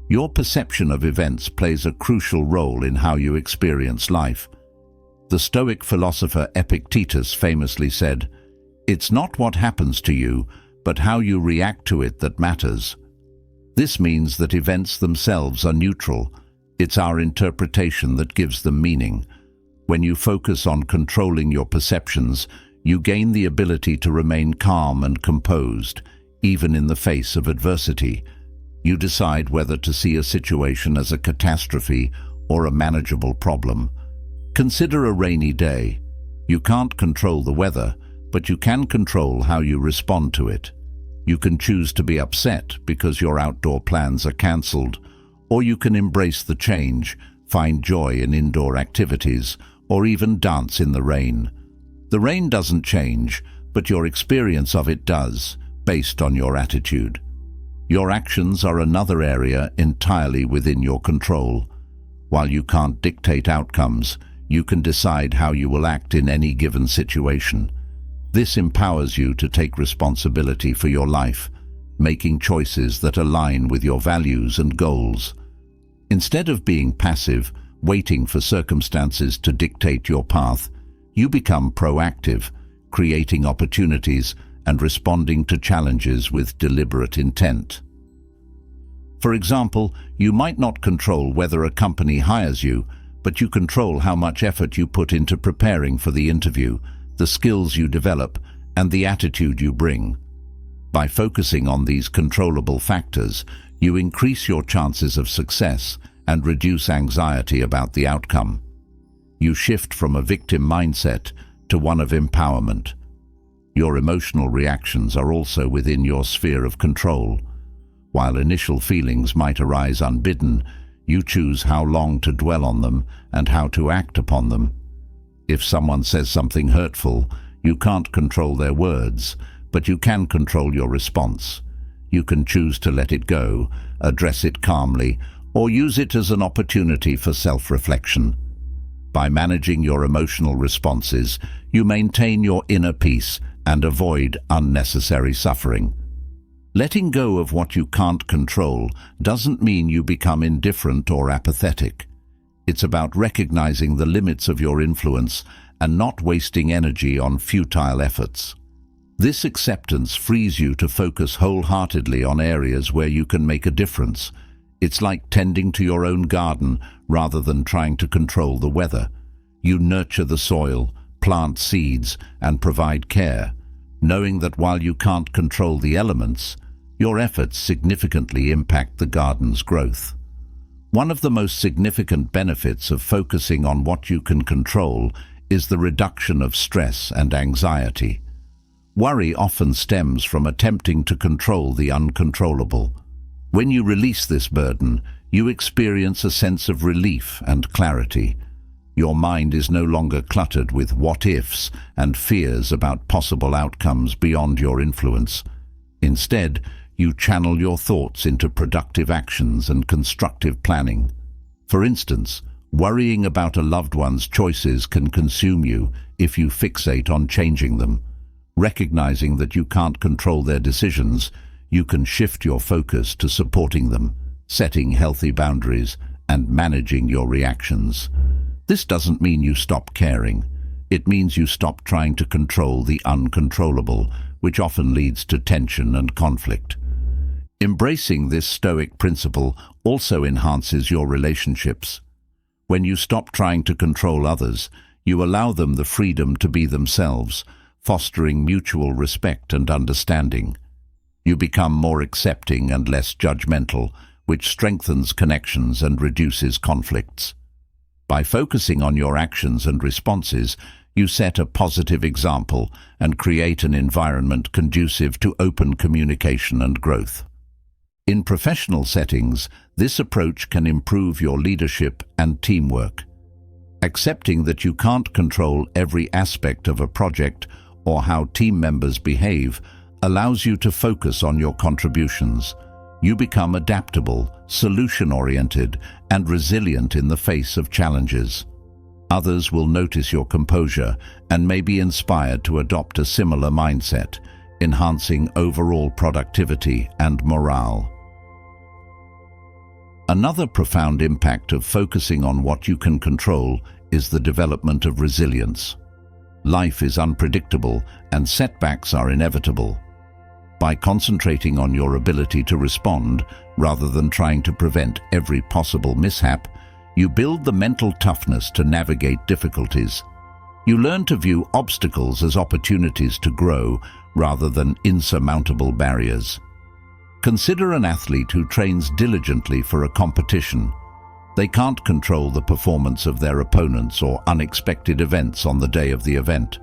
Your perception of events plays a crucial role in how you experience life. The Stoic philosopher Epictetus famously said, "It's not what happens to you, but how you react to it that matters." This means that events themselves are neutral. It's our interpretation that gives them meaning. When you focus on controlling your perceptions, you gain the ability to remain calm and composed, even in the face of adversity. You decide whether to see a situation as a catastrophe or a manageable problem. Consider a rainy day. You can't control the weather, but you can control how you respond to it. You can choose to be upset because your outdoor plans are cancelled, or you can embrace the change, find joy in indoor activities, or even dance in the rain. The rain doesn't change, but your experience of it does, based on your attitude. Your actions are another area entirely within your control. While you can't dictate outcomes, you can decide how you will act in any given situation. This empowers you to take responsibility for your life, making choices that align with your values and goals. Instead of being passive, waiting for circumstances to dictate your path, you become proactive, creating opportunities and responding to challenges with deliberate intent. For example, you might not control whether a company hires you, but you control how much effort you put into preparing for the interview, the skills you develop, and the attitude you bring. By focusing on these controllable factors, you increase your chances of success and reduce anxiety about the outcome. You shift from a victim mindset to one of empowerment. Your emotional reactions are also within your sphere of control. While initial feelings might arise unbidden, you choose how long to dwell on them and how to act upon them. If someone says something hurtful, you can't control their words, but you can control your response. You can choose to let it go, address it calmly, or use it as an opportunity for self-reflection. By managing your emotional responses, you maintain your inner peace and avoid unnecessary suffering. Letting go of what you can't control doesn't mean you become indifferent or apathetic. It's about recognizing the limits of your influence and not wasting energy on futile efforts. This acceptance frees you to focus wholeheartedly on areas where you can make a difference. It's like tending to your own garden rather than trying to control the weather. You nurture the soil, plant seeds, and provide care, knowing that while you can't control the elements, your efforts significantly impact the garden's growth. One of the most significant benefits of focusing on what you can control is the reduction of stress and anxiety. Worry often stems from attempting to control the uncontrollable. When you release this burden, you experience a sense of relief and clarity. Your mind is no longer cluttered with what-ifs and fears about possible outcomes beyond your influence. Instead, you channel your thoughts into productive actions and constructive planning. For instance, worrying about a loved one's choices can consume you if you fixate on changing them. Recognizing that you can't control their decisions, you can shift your focus to supporting them, setting healthy boundaries, and managing your reactions. This doesn't mean you stop caring. It means you stop trying to control the uncontrollable, which often leads to tension and conflict. Embracing this Stoic principle also enhances your relationships. When you stop trying to control others, you allow them the freedom to be themselves, fostering mutual respect and understanding. You become more accepting and less judgmental, which strengthens connections and reduces conflicts. By focusing on your actions and responses, you set a positive example and create an environment conducive to open communication and growth. In professional settings, this approach can improve your leadership and teamwork. Accepting that you can't control every aspect of a project or how team members behave allows you to focus on your contributions. You become adaptable, solution-oriented, and resilient in the face of challenges. Others will notice your composure and may be inspired to adopt a similar mindset, enhancing overall productivity and morale. Another profound impact of focusing on what you can control is the development of resilience. Life is unpredictable and setbacks are inevitable. By concentrating on your ability to respond rather than trying to prevent every possible mishap, you build the mental toughness to navigate difficulties. You learn to view obstacles as opportunities to grow rather than insurmountable barriers. Consider an athlete who trains diligently for a competition. They can't control the performance of their opponents or unexpected events on the day of the event.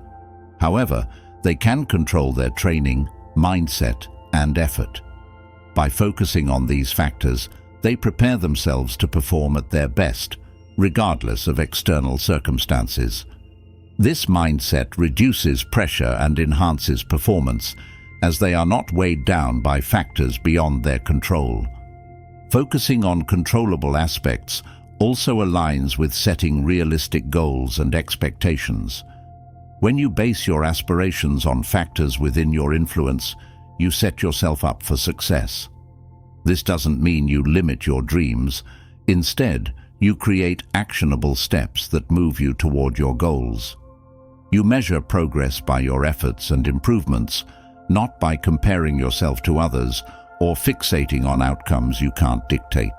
However, they can control their training, mindset, and effort. By focusing on these factors, they prepare themselves to perform at their best, regardless of external circumstances. This mindset reduces pressure and enhances performance, as they are not weighed down by factors beyond their control. Focusing on controllable aspects also aligns with setting realistic goals and expectations. When you base your aspirations on factors within your influence, you set yourself up for success. This doesn't mean you limit your dreams. Instead, you create actionable steps that move you toward your goals. You measure progress by your efforts and improvements, not by comparing yourself to others or fixating on outcomes you can't dictate.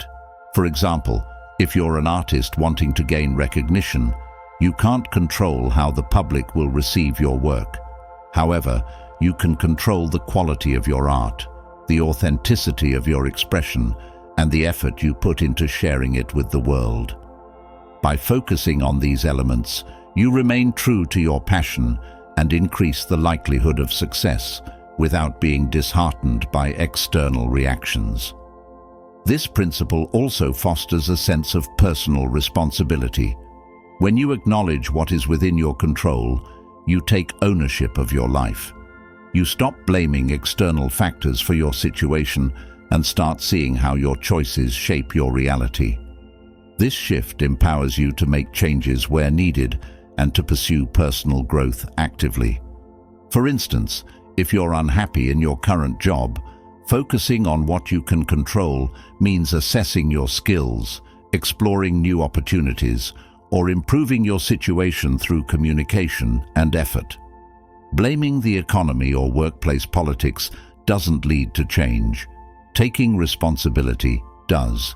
For example, if you're an artist wanting to gain recognition, you can't control how the public will receive your work. However, you can control the quality of your art, the authenticity of your expression, and the effort you put into sharing it with the world. By focusing on these elements, you remain true to your passion and increase the likelihood of success without being disheartened by external reactions. This principle also fosters a sense of personal responsibility. When you acknowledge what is within your control, you take ownership of your life. You stop blaming external factors for your situation and start seeing how your choices shape your reality. This shift empowers you to make changes where needed and to pursue personal growth actively. For instance, if you're unhappy in your current job, focusing on what you can control means assessing your skills, exploring new opportunities, or improving your situation through communication and effort. Blaming the economy or workplace politics doesn't lead to change. Taking responsibility does.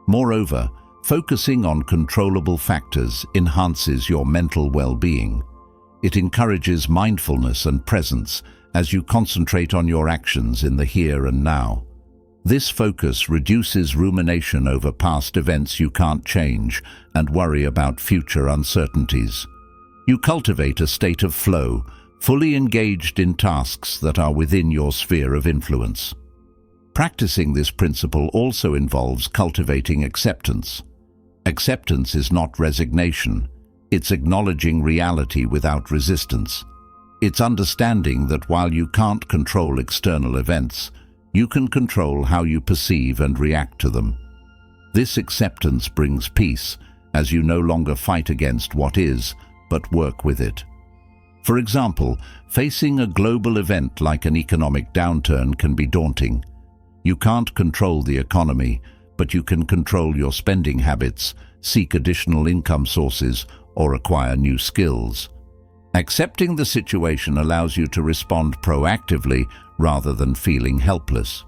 Moreover, focusing on controllable factors enhances your mental well-being. It encourages mindfulness and presence as you concentrate on your actions in the here and now. This focus reduces rumination over past events you can't change and worry about future uncertainties. You cultivate a state of flow, fully engaged in tasks that are within your sphere of influence. Practicing this principle also involves cultivating acceptance. Acceptance is not resignation. It's acknowledging reality without resistance. It's understanding that while you can't control external events, you can control how you perceive and react to them. This acceptance brings peace, as you no longer fight against what is, but work with it. For example, facing a global event like an economic downturn can be daunting. You can't control the economy, but you can control your spending habits, seek additional income sources, or acquire new skills. Accepting the situation allows you to respond proactively rather than feeling helpless.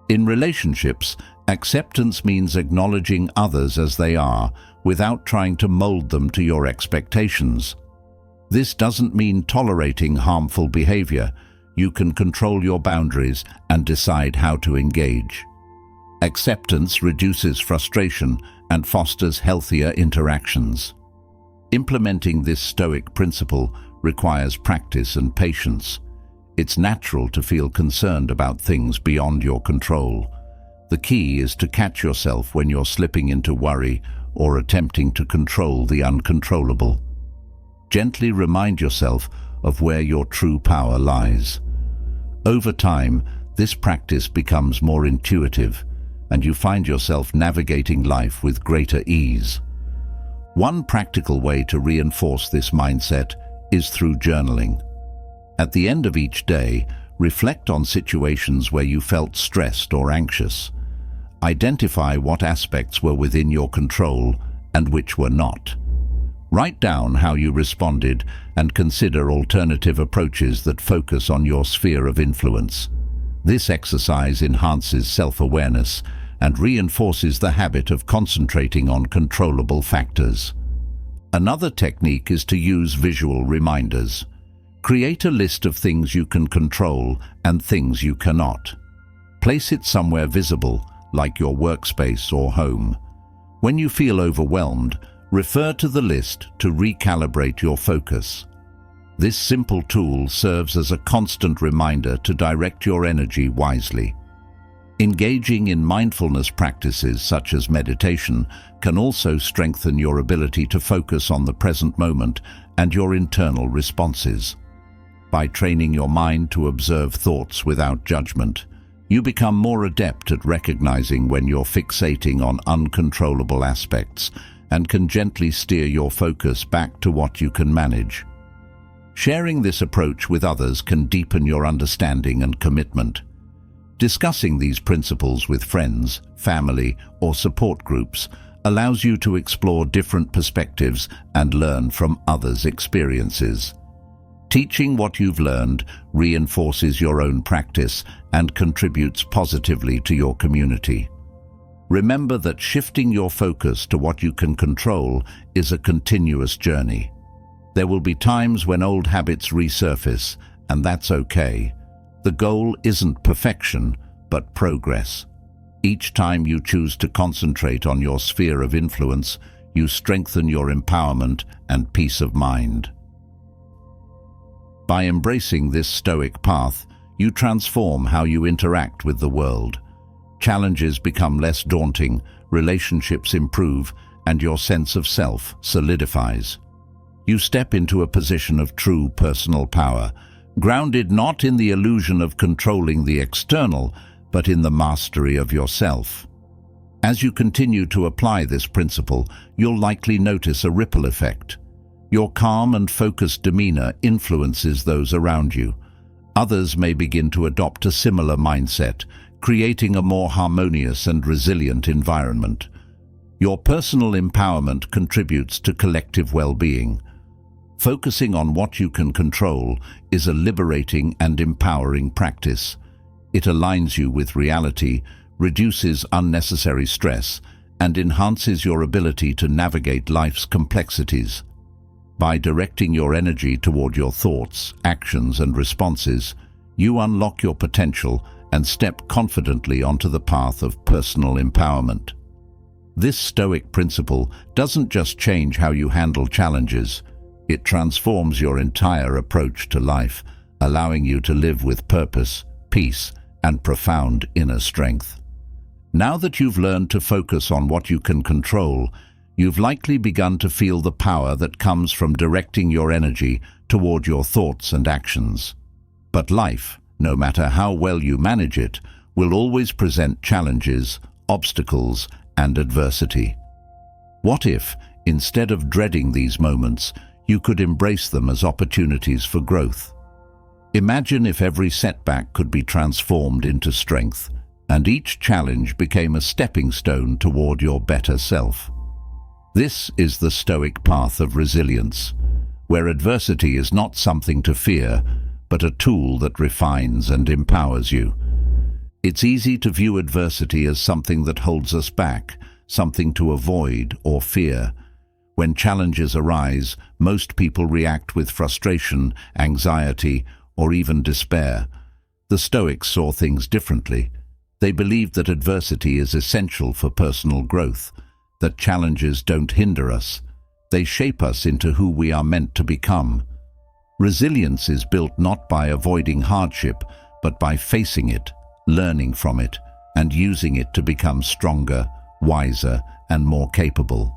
In relationships, acceptance means acknowledging others as they are without trying to mold them to your expectations. This doesn't mean tolerating harmful behavior. You can control your boundaries and decide how to engage. Acceptance reduces frustration and fosters healthier interactions. Implementing this Stoic principle requires practice and patience. It's natural to feel concerned about things beyond your control. The key is to catch yourself when you're slipping into worry or attempting to control the uncontrollable. Gently remind yourself of where your true power lies. Over time, this practice becomes more intuitive, and you find yourself navigating life with greater ease. One practical way to reinforce this mindset is through journaling. At the end of each day, reflect on situations where you felt stressed or anxious. Identify what aspects were within your control and which were not. Write down how you responded and consider alternative approaches that focus on your sphere of influence. This exercise enhances self-awareness and reinforces the habit of concentrating on controllable factors. Another technique is to use visual reminders. Create a list of things you can control and things you cannot. Place it somewhere visible, like your workspace or home. When you feel overwhelmed, refer to the list to recalibrate your focus. This simple tool serves as a constant reminder to direct your energy wisely. Engaging in mindfulness practices such as meditation can also strengthen your ability to focus on the present moment and your internal responses. By training your mind to observe thoughts without judgment, you become more adept at recognizing when you're fixating on uncontrollable aspects and can gently steer your focus back to what you can manage. Sharing this approach with others can deepen your understanding and commitment. Discussing these principles with friends, family, or support groups allows you to explore different perspectives and learn from others' experiences. Teaching what you've learned reinforces your own practice and contributes positively to your community. Remember that shifting your focus to what you can control is a continuous journey. There will be times when old habits resurface, and that's okay. The goal isn't perfection, but progress. Each time you choose to concentrate on your sphere of influence, you strengthen your empowerment and peace of mind. By embracing this Stoic path, you transform how you interact with the world. Challenges become less daunting, relationships improve, and your sense of self solidifies. You step into a position of true personal power, grounded not in the illusion of controlling the external, but in the mastery of yourself. As you continue to apply this principle, you'll likely notice a ripple effect. Your calm and focused demeanor influences those around you. Others may begin to adopt a similar mindset, creating a more harmonious and resilient environment. Your personal empowerment contributes to collective well-being. Focusing on what you can control is a liberating and empowering practice. It aligns you with reality, reduces unnecessary stress, and enhances your ability to navigate life's complexities. By directing your energy toward your thoughts, actions, and responses, you unlock your potential and step confidently onto the path of personal empowerment. This Stoic principle doesn't just change how you handle challenges, it transforms your entire approach to life, allowing you to live with purpose, peace, and profound inner strength. Now that you've learned to focus on what you can control, you've likely begun to feel the power that comes from directing your energy toward your thoughts and actions. But life, no matter how well you manage it, will always present challenges, obstacles, and adversity. What if, instead of dreading these moments, you could embrace them as opportunities for growth? Imagine if every setback could be transformed into strength, and each challenge became a stepping stone toward your better self. This is the Stoic path of resilience, where adversity is not something to fear, but a tool that refines and empowers you. It's easy to view adversity as something that holds us back, something to avoid or fear. When challenges arise, most people react with frustration, anxiety, or even despair. The Stoics saw things differently. They believed that adversity is essential for personal growth, that challenges don't hinder us. They shape us into who we are meant to become. Resilience is built not by avoiding hardship, but by facing it, learning from it, and using it to become stronger, wiser, and more capable.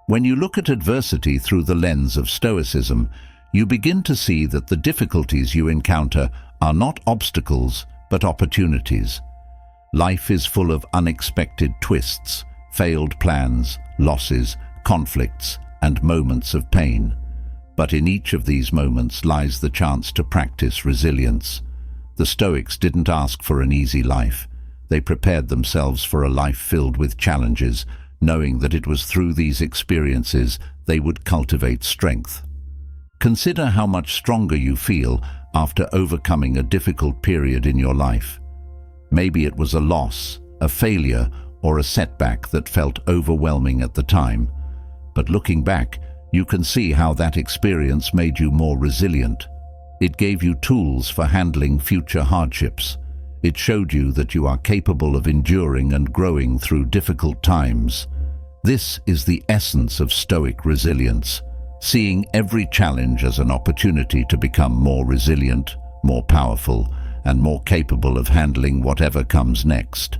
When you look at adversity through the lens of Stoicism, you begin to see that the difficulties you encounter are not obstacles, but opportunities. Life is full of unexpected twists, failed plans, losses, conflicts, and moments of pain. But in each of these moments lies the chance to practice resilience. The Stoics didn't ask for an easy life. They prepared themselves for a life filled with challenges, knowing that it was through these experiences they would cultivate strength. Consider how much stronger you feel after overcoming a difficult period in your life. Maybe it was a loss, a failure, or a setback that felt overwhelming at the time. But looking back, you can see how that experience made you more resilient. It gave you tools for handling future hardships. It showed you that you are capable of enduring and growing through difficult times. This is the essence of Stoic resilience, seeing every challenge as an opportunity to become more resilient, more powerful, and more capable of handling whatever comes next.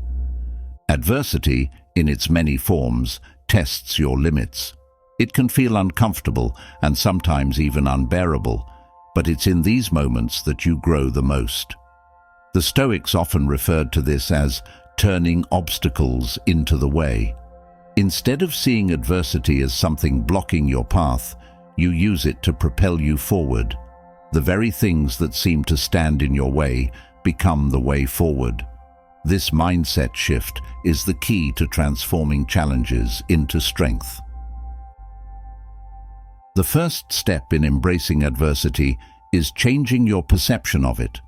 Adversity, in its many forms, tests your limits. It can feel uncomfortable and sometimes even unbearable, but it's in these moments that you grow the most. The Stoics often referred to this as turning obstacles into the way. Instead of seeing adversity as something blocking your path, you use it to propel you forward. The very things that seem to stand in your way become the way forward. This mindset shift is the key to transforming challenges into strength. The first step in embracing adversity is changing your perception of it.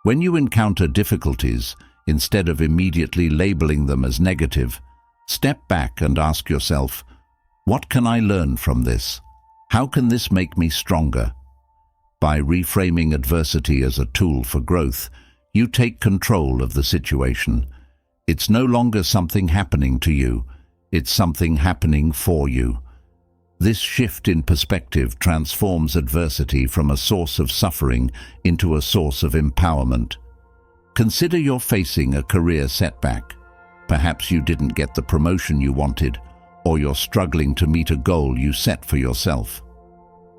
When you encounter difficulties, instead of immediately labeling them as negative, step back and ask yourself, what can I learn from this? How can this make me stronger? By reframing adversity as a tool for growth, you take control of the situation. It's no longer something happening to you, it's something happening for you. This shift in perspective transforms adversity from a source of suffering into a source of empowerment. Consider you're facing a career setback. Perhaps you didn't get the promotion you wanted, or you're struggling to meet a goal you set for yourself.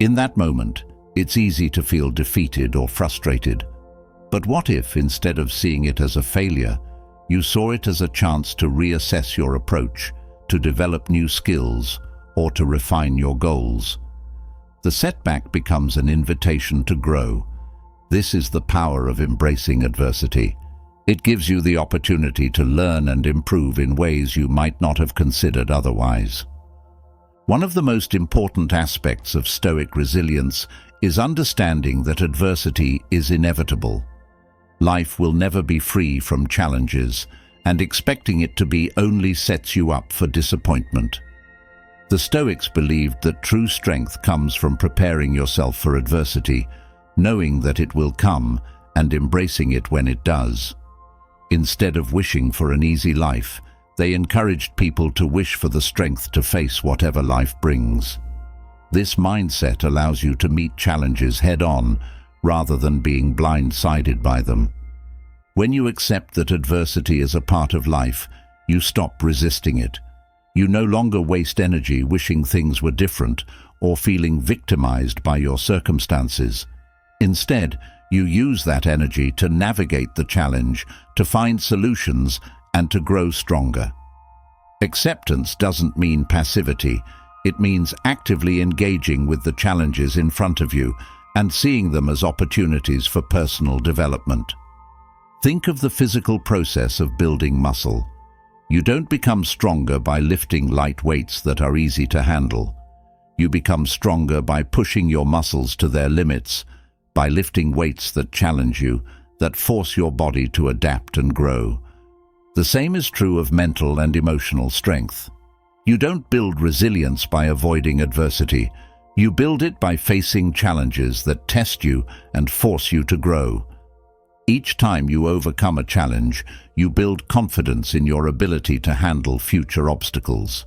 In that moment, it's easy to feel defeated or frustrated. But what if, instead of seeing it as a failure, you saw it as a chance to reassess your approach, to develop new skills, or to refine your goals? The setback becomes an invitation to grow. This is the power of embracing adversity. It gives you the opportunity to learn and improve in ways you might not have considered otherwise. One of the most important aspects of Stoic resilience is understanding that adversity is inevitable. Life will never be free from challenges, and expecting it to be only sets you up for disappointment. The Stoics believed that true strength comes from preparing yourself for adversity, knowing that it will come, and embracing it when it does. Instead of wishing for an easy life, they encouraged people to wish for the strength to face whatever life brings. This mindset allows you to meet challenges head-on, rather than being blindsided by them. When you accept that adversity is a part of life, you stop resisting it. You no longer waste energy wishing things were different or feeling victimized by your circumstances. Instead, you use that energy to navigate the challenge, to find solutions, and to grow stronger. Acceptance doesn't mean passivity. It means actively engaging with the challenges in front of you and seeing them as opportunities for personal development. Think of the physical process of building muscle. You don't become stronger by lifting light weights that are easy to handle. You become stronger by pushing your muscles to their limits, by lifting weights that challenge you, that force your body to adapt and grow. The same is true of mental and emotional strength. You don't build resilience by avoiding adversity. You build it by facing challenges that test you and force you to grow. Each time you overcome a challenge, you build confidence in your ability to handle future obstacles.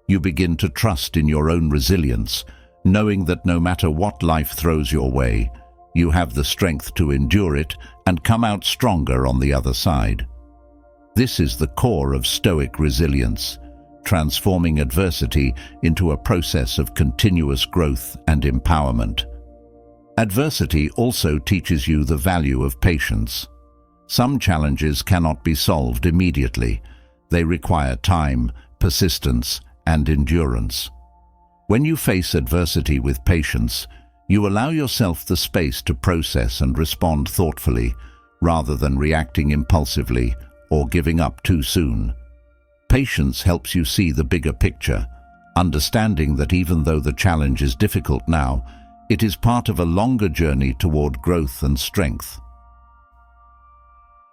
You begin to trust in your own resilience, knowing that no matter what life throws your way, you have the strength to endure it and come out stronger on the other side. This is the core of Stoic resilience, transforming adversity into a process of continuous growth and empowerment. Adversity also teaches you the value of patience. Some challenges cannot be solved immediately. They require time, persistence, and endurance. When you face adversity with patience, you allow yourself the space to process and respond thoughtfully, rather than reacting impulsively or giving up too soon. Patience helps you see the bigger picture, understanding that even though the challenge is difficult now, it is part of a longer journey toward growth and strength.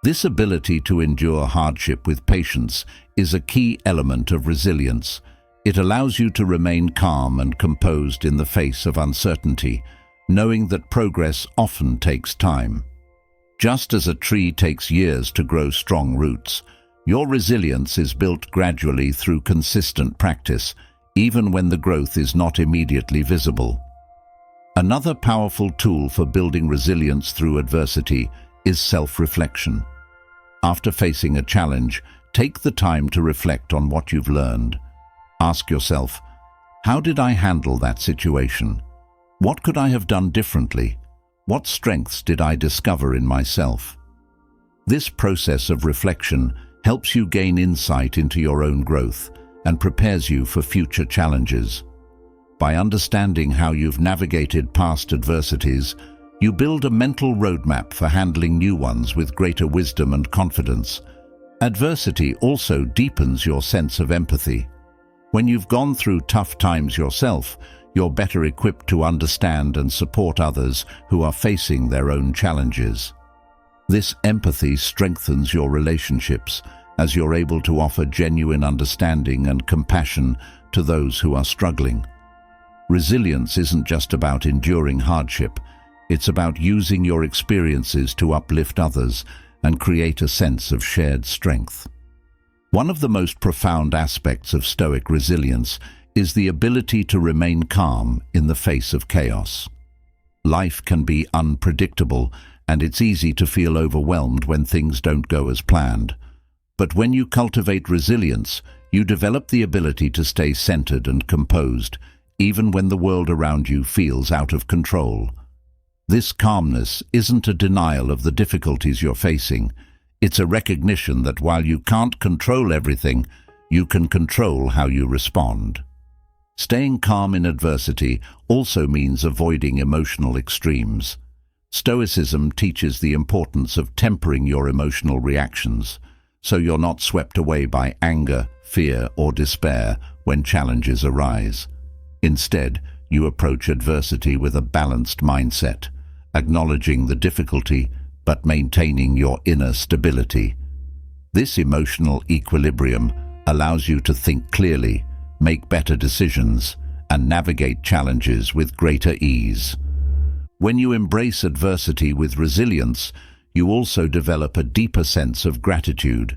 This ability to endure hardship with patience is a key element of resilience. It allows you to remain calm and composed in the face of uncertainty, knowing that progress often takes time. Just as a tree takes years to grow strong roots, your resilience is built gradually through consistent practice, even when the growth is not immediately visible. Another powerful tool for building resilience through adversity is self-reflection. After facing a challenge, take the time to reflect on what you've learned. Ask yourself, how did I handle that situation? What could I have done differently? What strengths did I discover in myself? This process of reflection helps you gain insight into your own growth and prepares you for future challenges. By understanding how you've navigated past adversities, you build a mental roadmap for handling new ones with greater wisdom and confidence. Adversity also deepens your sense of empathy. When you've gone through tough times yourself, you're better equipped to understand and support others who are facing their own challenges. This empathy strengthens your relationships, as you're able to offer genuine understanding and compassion to those who are struggling. Resilience isn't just about enduring hardship. It's about using your experiences to uplift others and create a sense of shared strength. One of the most profound aspects of Stoic resilience is the ability to remain calm in the face of chaos. Life can be unpredictable, and it's easy to feel overwhelmed when things don't go as planned. But when you cultivate resilience, you develop the ability to stay centered and composed, even when the world around you feels out of control. This calmness isn't a denial of the difficulties you're facing. It's a recognition that while you can't control everything, you can control how you respond. Staying calm in adversity also means avoiding emotional extremes. Stoicism teaches the importance of tempering your emotional reactions, so you're not swept away by anger, fear, or despair when challenges arise. Instead, you approach adversity with a balanced mindset, acknowledging the difficulty but maintaining your inner stability. This emotional equilibrium allows you to think clearly, make better decisions, and navigate challenges with greater ease. When you embrace adversity with resilience, you also develop a deeper sense of gratitude.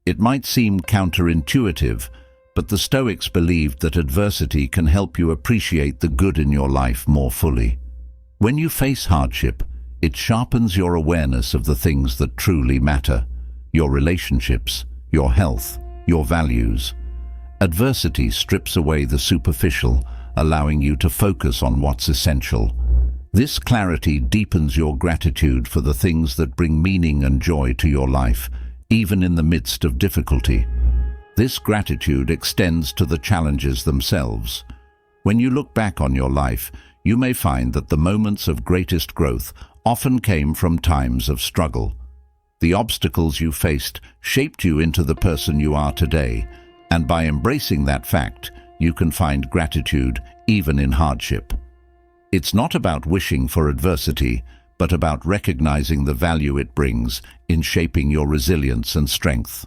It might seem counterintuitive, but the Stoics believed that adversity can help you appreciate the good in your life more fully. When you face hardship, it sharpens your awareness of the things that truly matter: your relationships, your health, your values. Adversity strips away the superficial, allowing you to focus on what's essential. This clarity deepens your gratitude for the things that bring meaning and joy to your life, even in the midst of difficulty. This gratitude extends to the challenges themselves. When you look back on your life, you may find that the moments of greatest growth often came from times of struggle. The obstacles you faced shaped you into the person you are today, and by embracing that fact, you can find gratitude even in hardship. It's not about wishing for adversity, but about recognizing the value it brings in shaping your resilience and strength.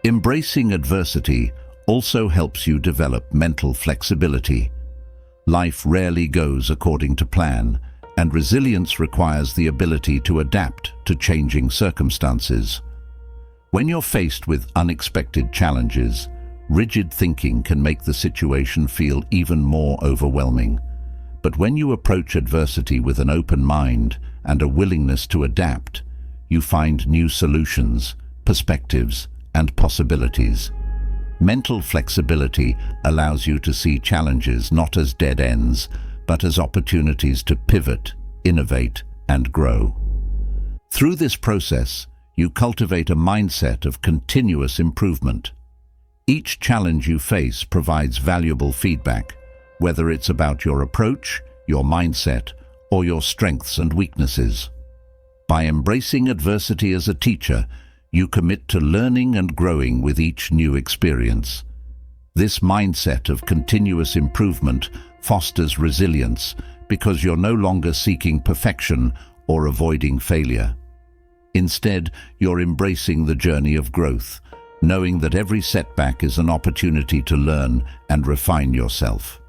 Embracing adversity also helps you develop mental flexibility. Life rarely goes according to plan, and resilience requires the ability to adapt to changing circumstances. When you're faced with unexpected challenges, rigid thinking can make the situation feel even more overwhelming. But when you approach adversity with an open mind and a willingness to adapt, you find new solutions, perspectives, and possibilities. Mental flexibility allows you to see challenges not as dead ends, but as opportunities to pivot, innovate, and grow. Through this process, you cultivate a mindset of continuous improvement. Each challenge you face provides valuable feedback, whether it's about your approach, your mindset, or your strengths and weaknesses. By embracing adversity as a teacher, you commit to learning and growing with each new experience. This mindset of continuous improvement fosters resilience because you're no longer seeking perfection or avoiding failure. Instead, you're embracing the journey of growth, knowing that every setback is an opportunity to learn and refine yourself.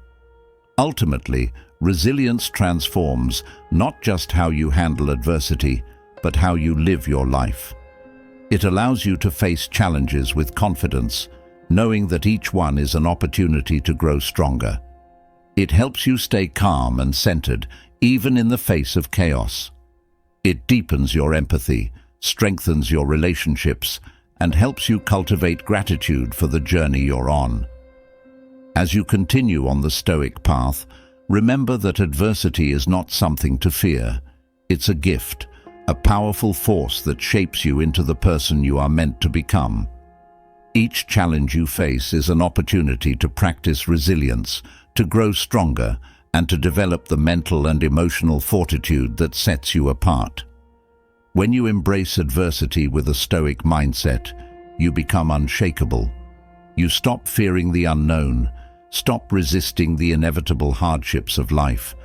Ultimately, resilience transforms not just how you handle adversity, but how you live your life. It allows you to face challenges with confidence, knowing that each one is an opportunity to grow stronger. It helps you stay calm and centered, even in the face of chaos. It deepens your empathy, strengthens your relationships, and helps you cultivate gratitude for the journey you're on. As you continue on the Stoic path, remember that adversity is not something to fear. It's a gift, a powerful force that shapes you into the person you are meant to become. Each challenge you face is an opportunity to practice resilience, to grow stronger, and to develop the mental and emotional fortitude that sets you apart. When you embrace adversity with a Stoic mindset, you become unshakable. You stop fearing the unknown, stop resisting the inevitable hardships of life,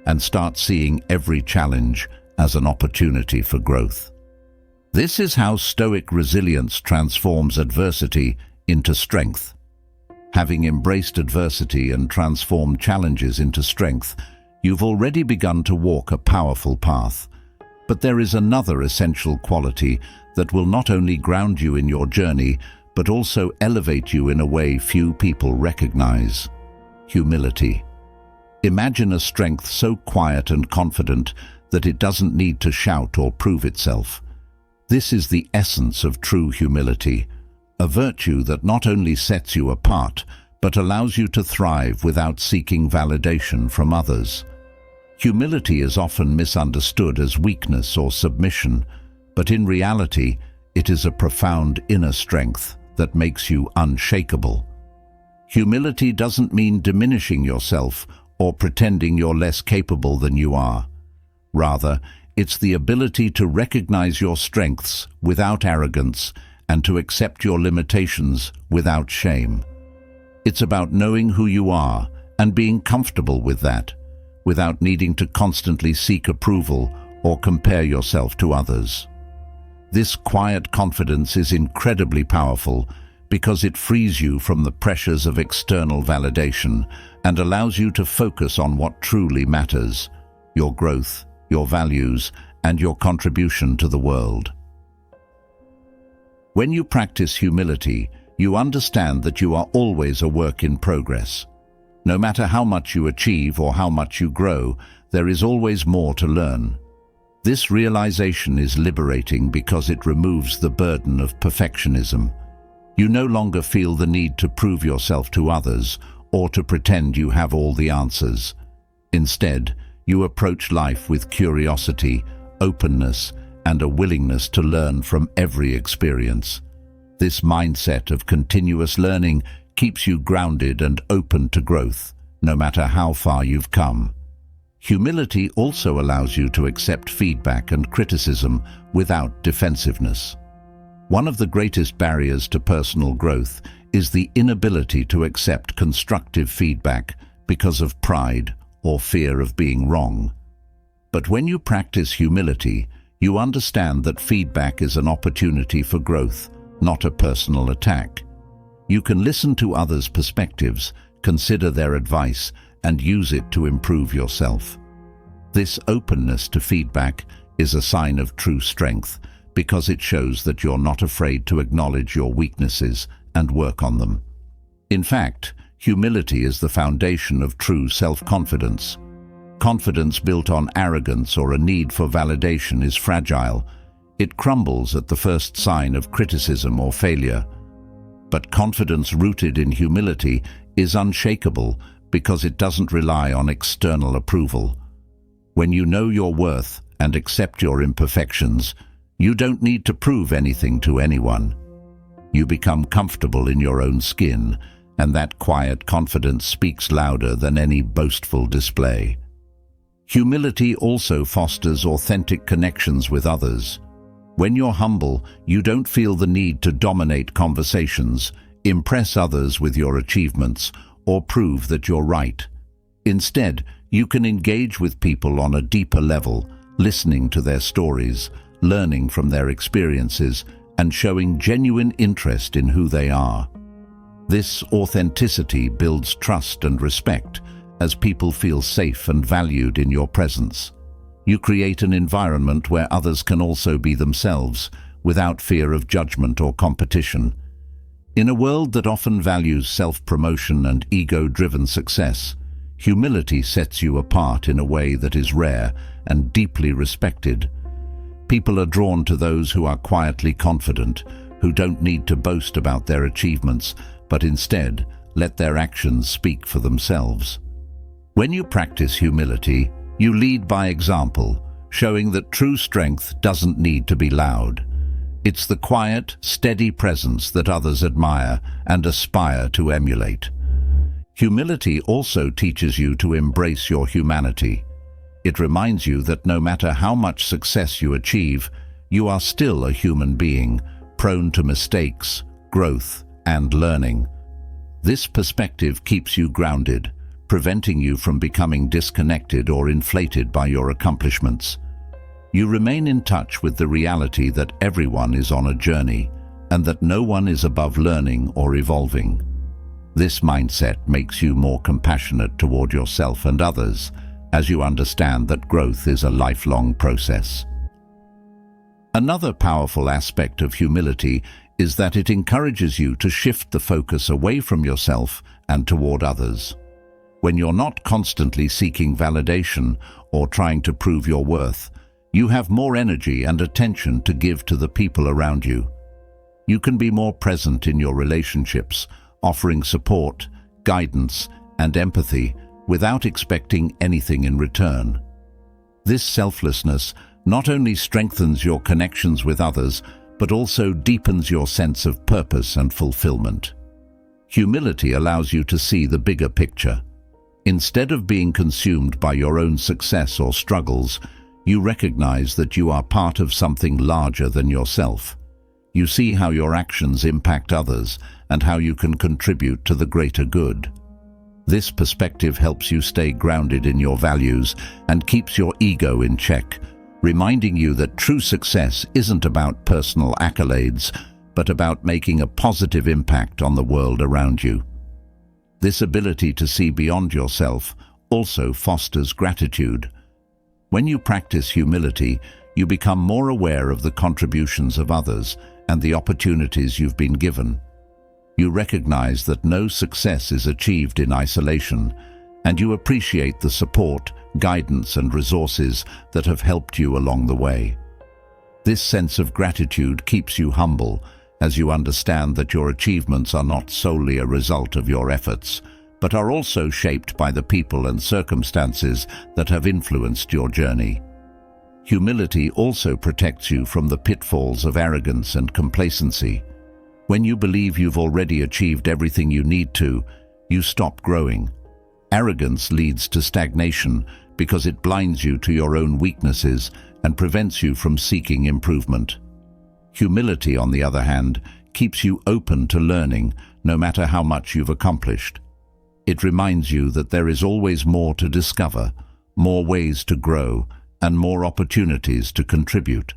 and start seeing every challenge as an opportunity for growth. This is how Stoic resilience transforms adversity into strength. Having embraced adversity and transformed challenges into strength, you've already begun to walk a powerful path. But there is another essential quality that will not only ground you in your journey, but also elevate you in a way few people recognize: humility. Imagine a strength so quiet and confident that it doesn't need to shout or prove itself. This is the essence of true humility, a virtue that not only sets you apart, but allows you to thrive without seeking validation from others. Humility is often misunderstood as weakness or submission, but in reality, it is a profound inner strength that makes you unshakable. Humility doesn't mean diminishing yourself or pretending you're less capable than you are. Rather, it's the ability to recognize your strengths without arrogance and to accept your limitations without shame. It's about knowing who you are and being comfortable with that, without needing to constantly seek approval or compare yourself to others. This quiet confidence is incredibly powerful because it frees you from the pressures of external validation and allows you to focus on what truly matters: your growth, your values, and your contribution to the world. When you practice humility, you understand that you are always a work in progress. No matter how much you achieve or how much you grow, there is always more to learn. This realization is liberating because it removes the burden of perfectionism. You no longer feel the need to prove yourself to others or to pretend you have all the answers. Instead, you approach life with curiosity, openness, and a willingness to learn from every experience. This mindset of continuous learning keeps you grounded and open to growth, no matter how far you've come. Humility also allows you to accept feedback and criticism without defensiveness. One of the greatest barriers to personal growth is the inability to accept constructive feedback because of pride or fear of being wrong. But when you practice humility, you understand that feedback is an opportunity for growth, not a personal attack. You can listen to others' perspectives, consider their advice, and use it to improve yourself. This openness to feedback is a sign of true strength because it shows that you're not afraid to acknowledge your weaknesses and work on them. In fact, humility is the foundation of true self-confidence. Confidence built on arrogance or a need for validation is fragile. It crumbles at the first sign of criticism or failure. But confidence rooted in humility is unshakable because it doesn't rely on external approval. When you know your worth and accept your imperfections, you don't need to prove anything to anyone. You become comfortable in your own skin, and that quiet confidence speaks louder than any boastful display. Humility also fosters authentic connections with others. When you're humble, you don't feel the need to dominate conversations, impress others with your achievements, or prove that you're right. Instead, you can engage with people on a deeper level, listening to their stories, learning from their experiences, and showing genuine interest in who they are. This authenticity builds trust and respect as people feel safe and valued in your presence. You create an environment where others can also be themselves, without fear of judgment or competition. In a world that often values self-promotion and ego-driven success, humility sets you apart in a way that is rare and deeply respected. People are drawn to those who are quietly confident, who don't need to boast about their achievements, but instead let their actions speak for themselves. When you practice humility, you lead by example, showing that true strength doesn't need to be loud. It's the quiet, steady presence that others admire and aspire to emulate. Humility also teaches you to embrace your humanity. It reminds you that no matter how much success you achieve, you are still a human being, prone to mistakes, growth, and learning. This perspective keeps you grounded, preventing you from becoming disconnected or inflated by your accomplishments. You remain in touch with the reality that everyone is on a journey and that no one is above learning or evolving. This mindset makes you more compassionate toward yourself and others, as you understand that growth is a lifelong process. Another powerful aspect of humility is that it encourages you to shift the focus away from yourself and toward others. When you're not constantly seeking validation or trying to prove your worth, you have more energy and attention to give to the people around you. You can be more present in your relationships, offering support, guidance, and empathy without expecting anything in return. This selflessness not only strengthens your connections with others, but also deepens your sense of purpose and fulfillment. Humility allows you to see the bigger picture. Instead of being consumed by your own success or struggles, you recognize that you are part of something larger than yourself. You see how your actions impact others and how you can contribute to the greater good. This perspective helps you stay grounded in your values and keeps your ego in check, reminding you that true success isn't about personal accolades, but about making a positive impact on the world around you. This ability to see beyond yourself also fosters gratitude. When you practice humility, you become more aware of the contributions of others and the opportunities you've been given. You recognize that no success is achieved in isolation, and you appreciate the support, guidance, and resources that have helped you along the way. This sense of gratitude keeps you humble, as you understand that your achievements are not solely a result of your efforts, but are also shaped by the people and circumstances that have influenced your journey. Humility also protects you from the pitfalls of arrogance and complacency. When you believe you've already achieved everything you need to, you stop growing. Arrogance leads to stagnation because it blinds you to your own weaknesses and prevents you from seeking improvement. Humility, on the other hand, keeps you open to learning, no matter how much you've accomplished. It reminds you that there is always more to discover, more ways to grow, and more opportunities to contribute.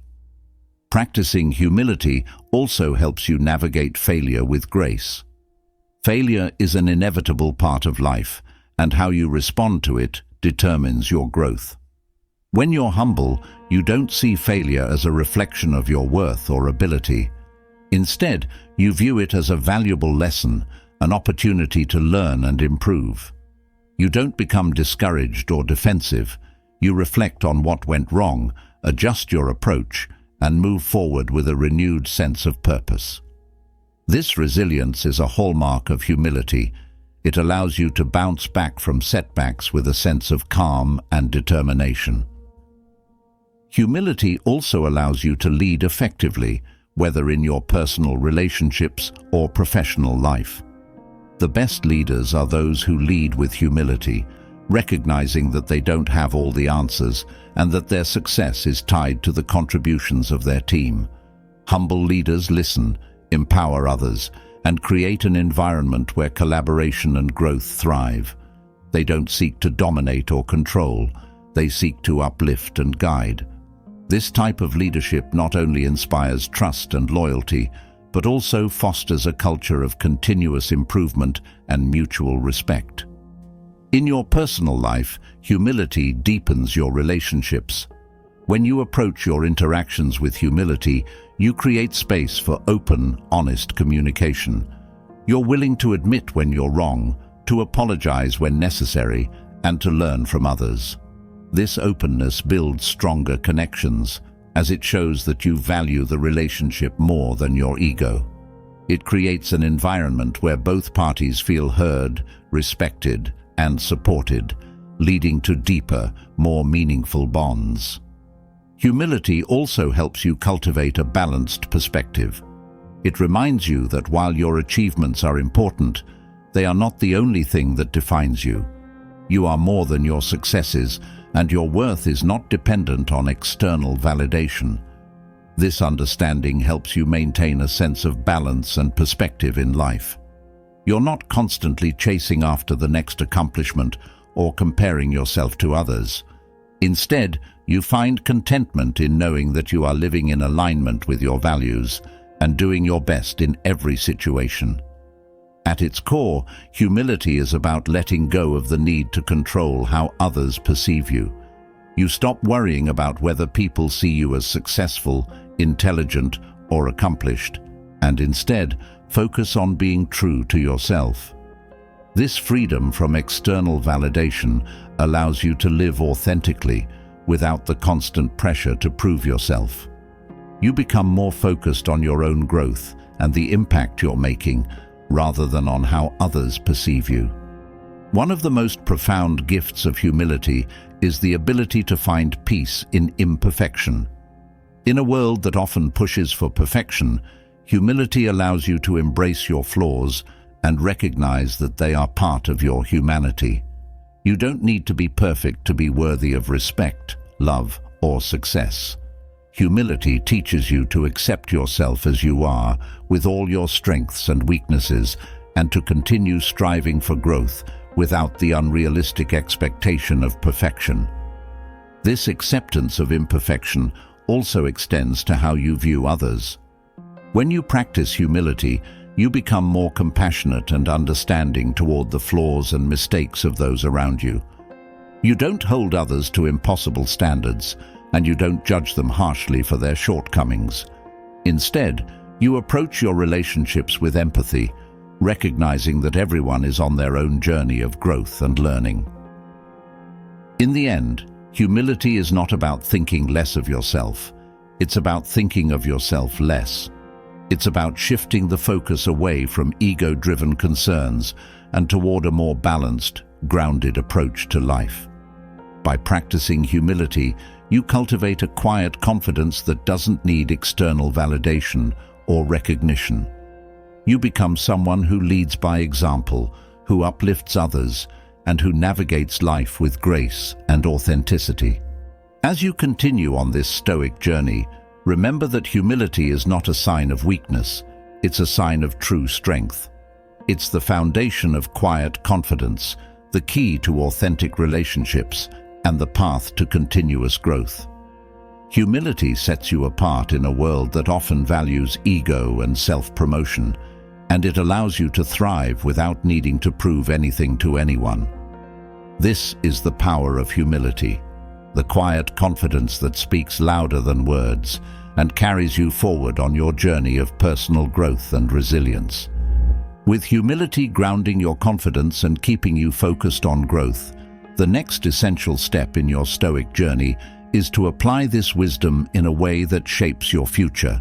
Practicing humility also helps you navigate failure with grace. Failure is an inevitable part of life, and how you respond to it determines your growth. When you're humble, you don't see failure as a reflection of your worth or ability. Instead, you view it as a valuable lesson, an opportunity to learn and improve. You don't become discouraged or defensive. You reflect on what went wrong, adjust your approach, and move forward with a renewed sense of purpose. This resilience is a hallmark of humility. It allows you to bounce back from setbacks with a sense of calm and determination. Humility also allows you to lead effectively, whether in your personal relationships or professional life. The best leaders are those who lead with humility, recognizing that they don't have all the answers and that their success is tied to the contributions of their team. Humble leaders listen, empower others, and create an environment where collaboration and growth thrive. They don't seek to dominate or control, they seek to uplift and guide. This type of leadership not only inspires trust and loyalty, but also fosters a culture of continuous improvement and mutual respect. In your personal life, humility deepens your relationships. When you approach your interactions with humility, you create space for open, honest communication. You're willing to admit when you're wrong, to apologize when necessary, and to learn from others. This openness builds stronger connections, as it shows that you value the relationship more than your ego. It creates an environment where both parties feel heard, respected, and supported, leading to deeper, more meaningful bonds. Humility also helps you cultivate a balanced perspective. It reminds you that while your achievements are important, they are not the only thing that defines you. You are more than your successes, and your worth is not dependent on external validation. This understanding helps you maintain a sense of balance and perspective in life. You're not constantly chasing after the next accomplishment or comparing yourself to others. Instead, you find contentment in knowing that you are living in alignment with your values and doing your best in every situation. At its core, humility is about letting go of the need to control how others perceive you. You stop worrying about whether people see you as successful, intelligent, or accomplished, and instead focus on being true to yourself. This freedom from external validation allows you to live authentically without the constant pressure to prove yourself. You become more focused on your own growth and the impact you're making, rather than on how others perceive you. One of the most profound gifts of humility is the ability to find peace in imperfection. In a world that often pushes for perfection, humility allows you to embrace your flaws and recognize that they are part of your humanity. You don't need to be perfect to be worthy of respect, love, or success. Humility teaches you to accept yourself as you are, with all your strengths and weaknesses, and to continue striving for growth without the unrealistic expectation of perfection. This acceptance of imperfection also extends to how you view others. When you practice humility, you become more compassionate and understanding toward the flaws and mistakes of those around you. You don't hold others to impossible standards, and you don't judge them harshly for their shortcomings. Instead, you approach your relationships with empathy, recognizing that everyone is on their own journey of growth and learning. In the end, humility is not about thinking less of yourself. It's about thinking of yourself less. It's about shifting the focus away from ego-driven concerns and toward a more balanced, grounded approach to life. By practicing humility, you cultivate a quiet confidence that doesn't need external validation or recognition. You become someone who leads by example, who uplifts others, and who navigates life with grace and authenticity. As you continue on this Stoic journey, remember that humility is not a sign of weakness, it's a sign of true strength. It's the foundation of quiet confidence, the key to authentic relationships, and the path to continuous growth. Humility sets you apart in a world that often values ego and self-promotion, and it allows you to thrive without needing to prove anything to anyone. This is the power of humility, the quiet confidence that speaks louder than words and carries you forward on your journey of personal growth and resilience. With humility grounding your confidence and keeping you focused on growth, the next essential step in your Stoic journey is to apply this wisdom in a way that shapes your future.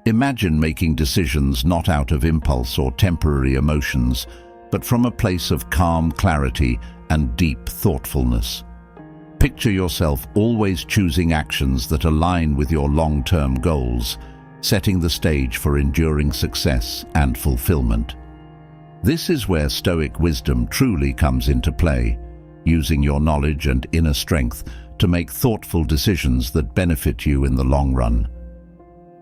Imagine making decisions not out of impulse or temporary emotions, but from a place of calm clarity and deep thoughtfulness. Picture yourself always choosing actions that align with your long-term goals, setting the stage for enduring success and fulfillment. This is where Stoic wisdom truly comes into play, using your knowledge and inner strength to make thoughtful decisions that benefit you in the long run.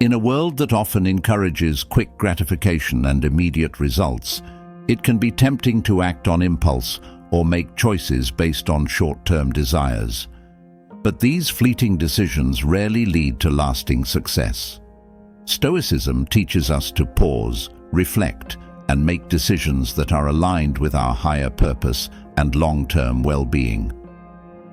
In a world that often encourages quick gratification and immediate results, it can be tempting to act on impulse or make choices based on short-term desires. But these fleeting decisions rarely lead to lasting success. Stoicism teaches us to pause, reflect, and make decisions that are aligned with our higher purpose and long-term well-being.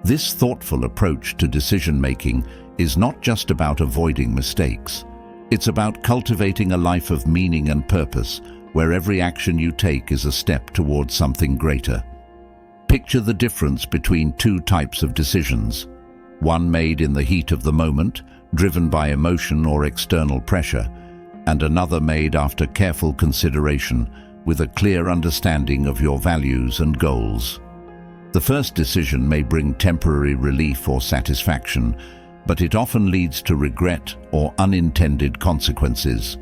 This thoughtful approach to decision-making is not just about avoiding mistakes. It's about cultivating a life of meaning and purpose, where every action you take is a step towards something greater. Picture the difference between two types of decisions: one made in the heat of the moment, driven by emotion or external pressure, and another made after careful consideration, with a clear understanding of your values and goals. The first decision may bring temporary relief or satisfaction, but it often leads to regret or unintended consequences.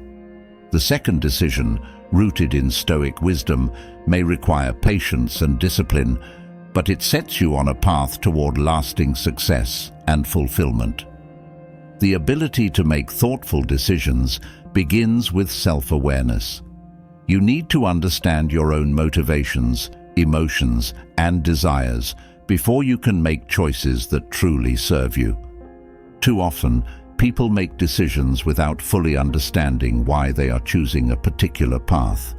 The second decision, rooted in Stoic wisdom, may require patience and discipline, but it sets you on a path toward lasting success and fulfillment. The ability to make thoughtful decisions begins with self-awareness. You need to understand your own motivations, emotions, and desires before you can make choices that truly serve you. Too often, people make decisions without fully understanding why they are choosing a particular path.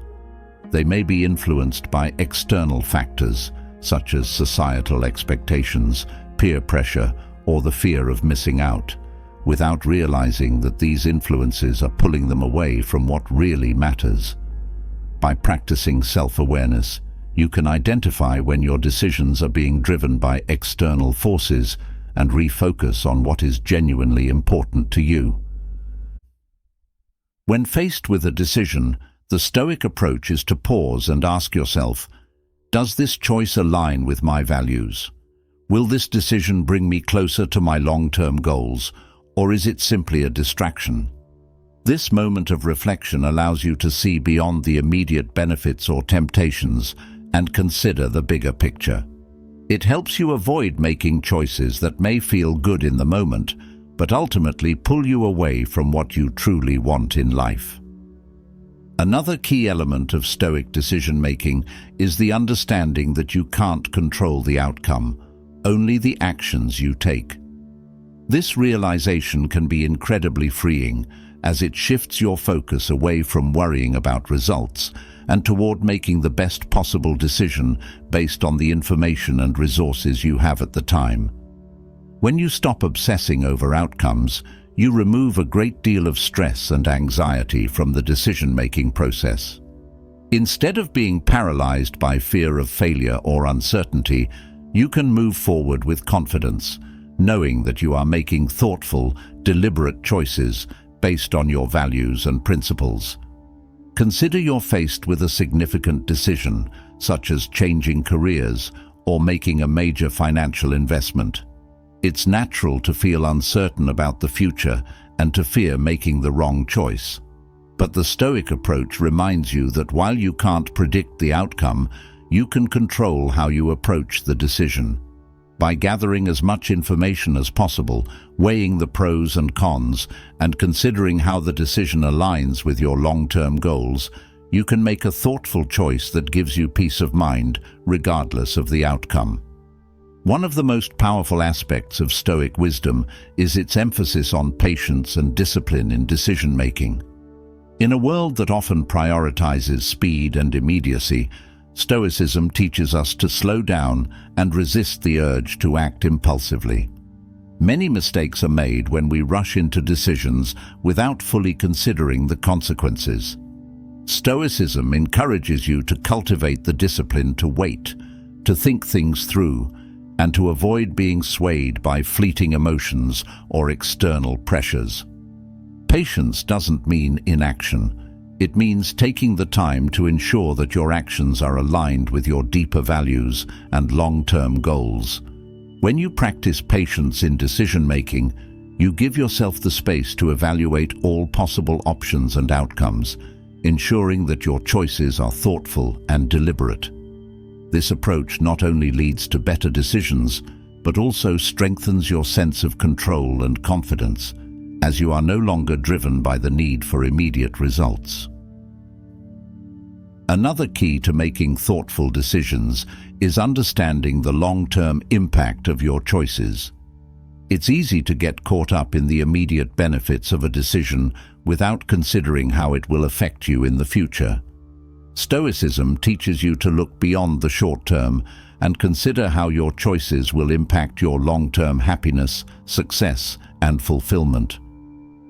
They may be influenced by external factors, such as societal expectations, peer pressure, or the fear of missing out, without realizing that these influences are pulling them away from what really matters. By practicing self-awareness, you can identify when your decisions are being driven by external forces and refocus on what is genuinely important to you. When faced with a decision, the Stoic approach is to pause and ask yourself, does this choice align with my values? Will this decision bring me closer to my long-term goals, or is it simply a distraction? This moment of reflection allows you to see beyond the immediate benefits or temptations and consider the bigger picture. It helps you avoid making choices that may feel good in the moment, but ultimately pull you away from what you truly want in life. Another key element of Stoic decision-making is the understanding that you can't control the outcome, only the actions you take. This realization can be incredibly freeing, as it shifts your focus away from worrying about results and toward making the best possible decision based on the information and resources you have at the time. When you stop obsessing over outcomes, you remove a great deal of stress and anxiety from the decision-making process. Instead of being paralyzed by fear of failure or uncertainty, you can move forward with confidence, knowing that you are making thoughtful, deliberate choices based on your values and principles. Consider you're faced with a significant decision, such as changing careers or making a major financial investment. It's natural to feel uncertain about the future and to fear making the wrong choice. But the Stoic approach reminds you that while you can't predict the outcome, you can control how you approach the decision. By gathering as much information as possible, weighing the pros and cons, and considering how the decision aligns with your long-term goals, you can make a thoughtful choice that gives you peace of mind, regardless of the outcome. One of the most powerful aspects of Stoic wisdom is its emphasis on patience and discipline in decision-making. In a world that often prioritizes speed and immediacy, Stoicism teaches us to slow down and resist the urge to act impulsively. Many mistakes are made when we rush into decisions without fully considering the consequences. Stoicism encourages you to cultivate the discipline to wait, to think things through, and to avoid being swayed by fleeting emotions or external pressures. Patience doesn't mean inaction. It means taking the time to ensure that your actions are aligned with your deeper values and long-term goals. When you practice patience in decision-making, you give yourself the space to evaluate all possible options and outcomes, ensuring that your choices are thoughtful and deliberate. This approach not only leads to better decisions, but also strengthens your sense of control and confidence, as you are no longer driven by the need for immediate results. Another key to making thoughtful decisions is understanding the long-term impact of your choices. It's easy to get caught up in the immediate benefits of a decision without considering how it will affect you in the future. Stoicism teaches you to look beyond the short term and consider how your choices will impact your long-term happiness, success, and fulfillment.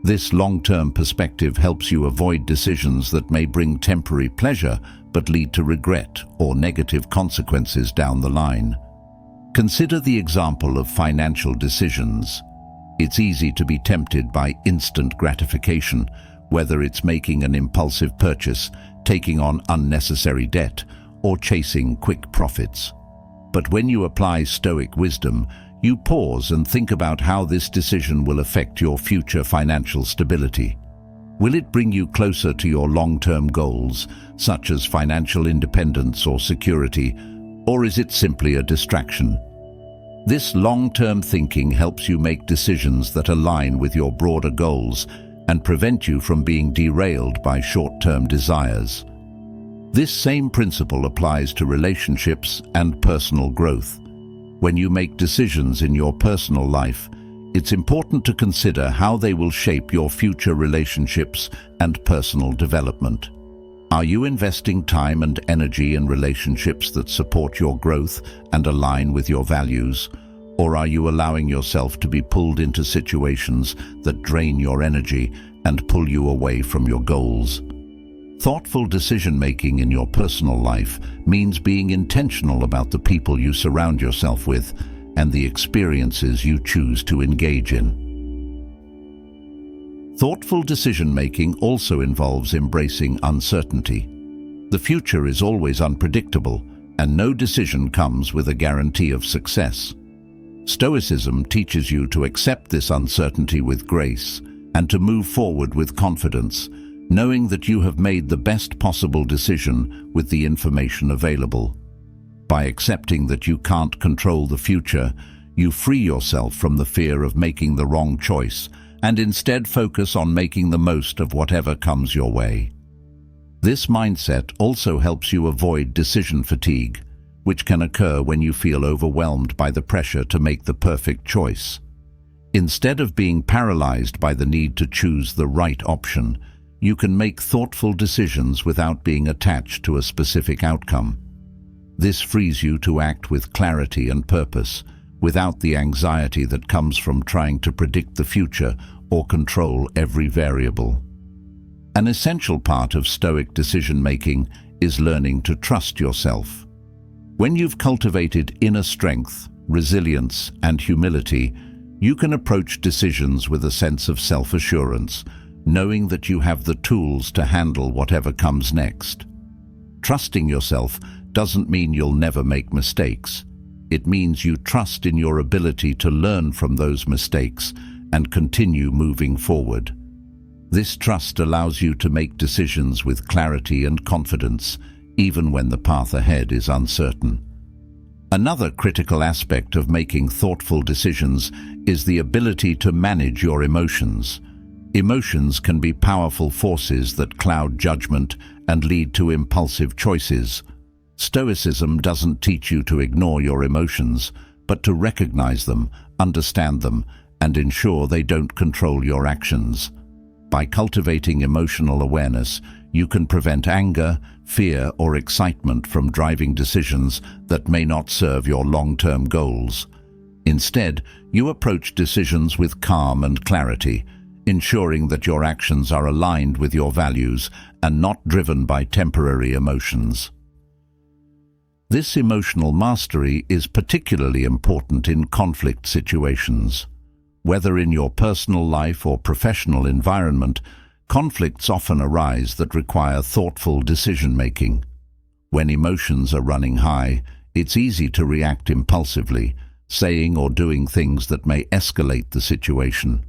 This long-term perspective helps you avoid decisions that may bring temporary pleasure but lead to regret or negative consequences down the line. Consider the example of financial decisions. It's easy to be tempted by instant gratification, whether it's making an impulsive purchase, taking on unnecessary debt, or chasing quick profits. But when you apply Stoic wisdom, You pause and think about how this decision will affect your future financial stability. Will it bring you closer to your long-term goals, such as financial independence or security, or is it simply a distraction? This long-term thinking helps you make decisions that align with your broader goals and prevent you from being derailed by short-term desires. This same principle applies to relationships and personal growth. When you make decisions in your personal life, it's important to consider how they will shape your future relationships and personal development. Are you investing time and energy in relationships that support your growth and align with your values? Or are you allowing yourself to be pulled into situations that drain your energy and pull you away from your goals? Thoughtful decision-making in your personal life means being intentional about the people you surround yourself with and the experiences you choose to engage in. Thoughtful decision-making also involves embracing uncertainty. The future is always unpredictable, and no decision comes with a guarantee of success. Stoicism teaches you to accept this uncertainty with grace and to move forward with confidence, knowing that you have made the best possible decision with the information available. By accepting that you can't control the future, you free yourself from the fear of making the wrong choice and instead focus on making the most of whatever comes your way. This mindset also helps you avoid decision fatigue, which can occur when you feel overwhelmed by the pressure to make the perfect choice. Instead of being paralyzed by the need to choose the right option, you can make thoughtful decisions without being attached to a specific outcome. This frees you to act with clarity and purpose, without the anxiety that comes from trying to predict the future or control every variable. An essential part of Stoic decision-making is learning to trust yourself. When you've cultivated inner strength, resilience, and humility, you can approach decisions with a sense of self-assurance, knowing that you have the tools to handle whatever comes next. Trusting yourself doesn't mean you'll never make mistakes. It means you trust in your ability to learn from those mistakes and continue moving forward. This trust allows you to make decisions with clarity and confidence, even when the path ahead is uncertain. Another critical aspect of making thoughtful decisions is the ability to manage your emotions. Emotions can be powerful forces that cloud judgment and lead to impulsive choices. Stoicism doesn't teach you to ignore your emotions, but to recognize them, understand them, and ensure they don't control your actions. By cultivating emotional awareness, you can prevent anger, fear, or excitement from driving decisions that may not serve your long-term goals. Instead, you approach decisions with calm and clarity, ensuring that your actions are aligned with your values and not driven by temporary emotions. This emotional mastery is particularly important in conflict situations. Whether in your personal life or professional environment, conflicts often arise that require thoughtful decision-making. When emotions are running high, it's easy to react impulsively, saying or doing things that may escalate the situation.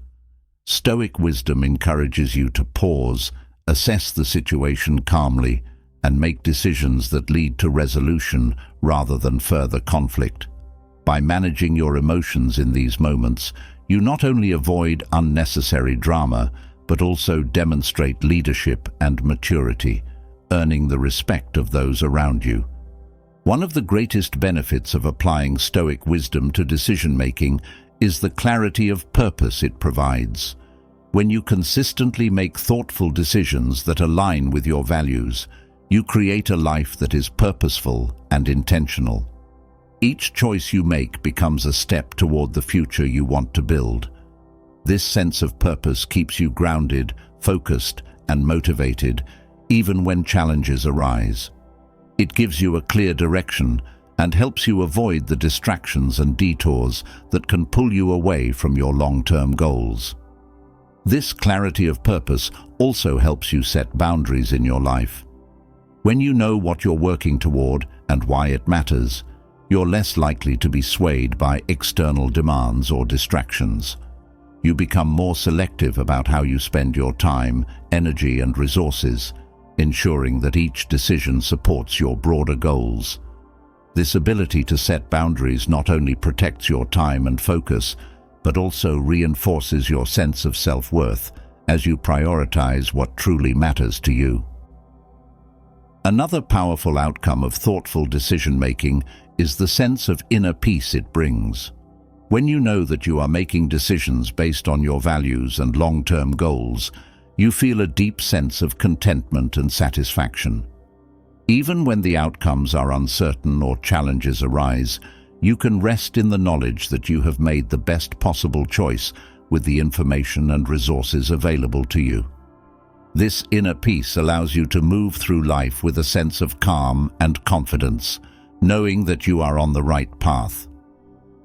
Stoic wisdom encourages you to pause, assess the situation calmly, and make decisions that lead to resolution rather than further conflict. By managing your emotions in these moments, you not only avoid unnecessary drama, but also demonstrate leadership and maturity, earning the respect of those around you. One of the greatest benefits of applying Stoic wisdom to decision-making is the clarity of purpose it provides. When you consistently make thoughtful decisions that align with your values, you create a life that is purposeful and intentional. Each choice you make becomes a step toward the future you want to build. This sense of purpose keeps you grounded, focused, and motivated, even when challenges arise. It gives you a clear direction and helps you avoid the distractions and detours that can pull you away from your long-term goals. This clarity of purpose also helps you set boundaries in your life. When you know what you're working toward and why it matters, you're less likely to be swayed by external demands or distractions. You become more selective about how you spend your time, energy, and resources, ensuring that each decision supports your broader goals. This ability to set boundaries not only protects your time and focus, but also reinforces your sense of self-worth as you prioritize what truly matters to you. Another powerful outcome of thoughtful decision-making is the sense of inner peace it brings. When you know that you are making decisions based on your values and long-term goals, you feel a deep sense of contentment and satisfaction. Even when the outcomes are uncertain or challenges arise, you can rest in the knowledge that you have made the best possible choice with the information and resources available to you. This inner peace allows you to move through life with a sense of calm and confidence, knowing that you are on the right path.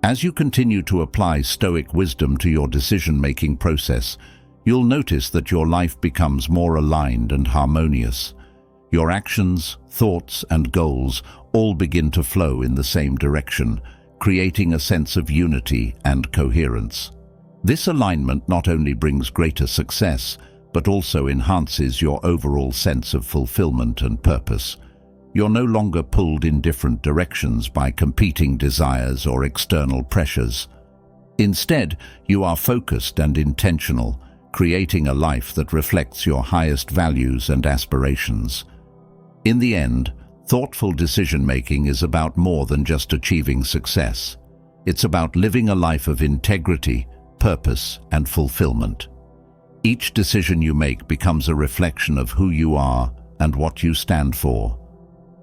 As you continue to apply Stoic wisdom to your decision-making process, you'll notice that your life becomes more aligned and harmonious. Your actions, thoughts, and goals all begin to flow in the same direction, creating a sense of unity and coherence. This alignment not only brings greater success, but also enhances your overall sense of fulfillment and purpose. You're no longer pulled in different directions by competing desires or external pressures. Instead, you are focused and intentional, creating a life that reflects your highest values and aspirations. In the end, thoughtful decision-making is about more than just achieving success. It's about living a life of integrity, purpose, and fulfillment. Each decision you make becomes a reflection of who you are and what you stand for.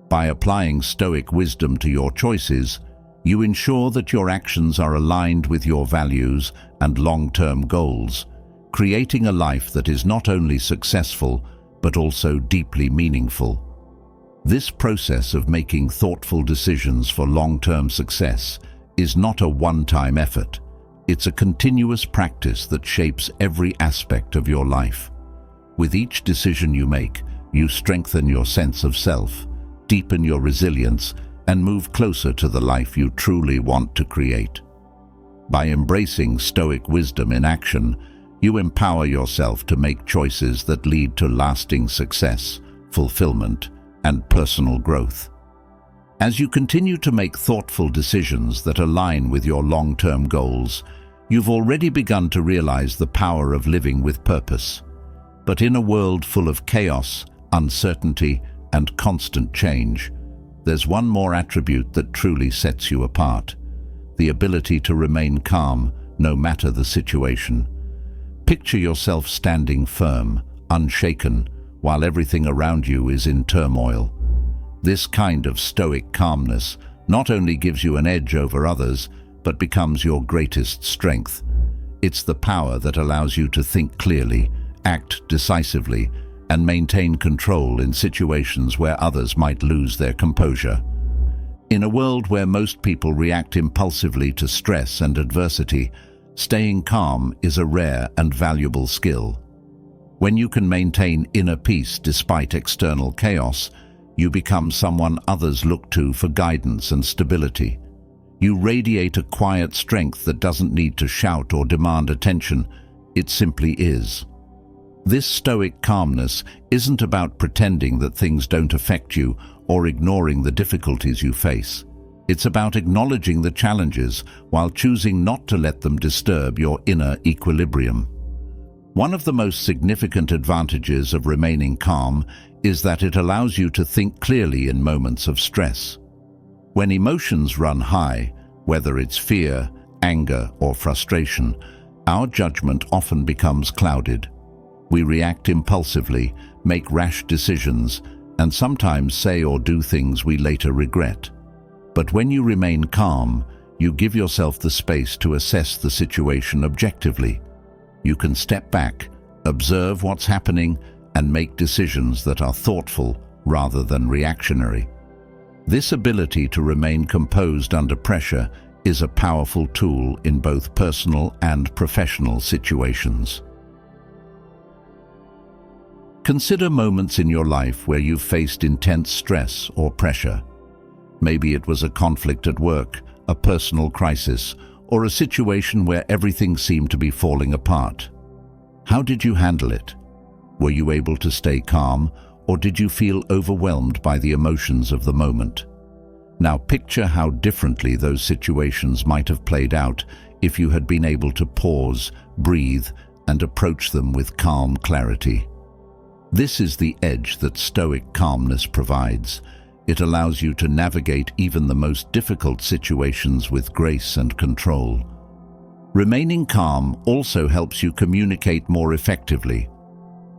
By applying Stoic wisdom to your choices, you ensure that your actions are aligned with your values and long-term goals, creating a life that is not only successful, but also deeply meaningful. This process of making thoughtful decisions for long-term success is not a one-time effort. It's a continuous practice that shapes every aspect of your life. With each decision you make, you strengthen your sense of self, deepen your resilience, and move closer to the life you truly want to create. By embracing Stoic wisdom in action, you empower yourself to make choices that lead to lasting success, fulfillment, and personal growth. As you continue to make thoughtful decisions that align with your long-term goals, you've already begun to realize the power of living with purpose. But in a world full of chaos, uncertainty, and constant change, there's one more attribute that truly sets you apart: the ability to remain calm no matter the situation. Picture yourself standing firm, unshaken, while everything around you is in turmoil. This kind of stoic calmness not only gives you an edge over others, but becomes your greatest strength. It's the power that allows you to think clearly, act decisively, and maintain control in situations where others might lose their composure. In a world where most people react impulsively to stress and adversity, staying calm is a rare and valuable skill. When you can maintain inner peace despite external chaos, you become someone others look to for guidance and stability. You radiate a quiet strength that doesn't need to shout or demand attention. It simply is. This stoic calmness isn't about pretending that things don't affect you or ignoring the difficulties you face. It's about acknowledging the challenges while choosing not to let them disturb your inner equilibrium. One of the most significant advantages of remaining calm is that it allows you to think clearly in moments of stress. When emotions run high, whether it's fear, anger, or frustration, our judgment often becomes clouded. We react impulsively, make rash decisions, and sometimes say or do things we later regret. But when you remain calm, you give yourself the space to assess the situation objectively. You can step back, observe what's happening, and make decisions that are thoughtful rather than reactionary. This ability to remain composed under pressure is a powerful tool in both personal and professional situations. Consider moments in your life where you've faced intense stress or pressure. Maybe it was a conflict at work, a personal crisis, or a situation where everything seemed to be falling apart. How did you handle it? Were you able to stay calm, or did you feel overwhelmed by the emotions of the moment? Now picture how differently those situations might have played out if you had been able to pause, breathe, and approach them with calm clarity. This is the edge that Stoic calmness provides. It allows you to navigate even the most difficult situations with grace and control. Remaining calm also helps you communicate more effectively.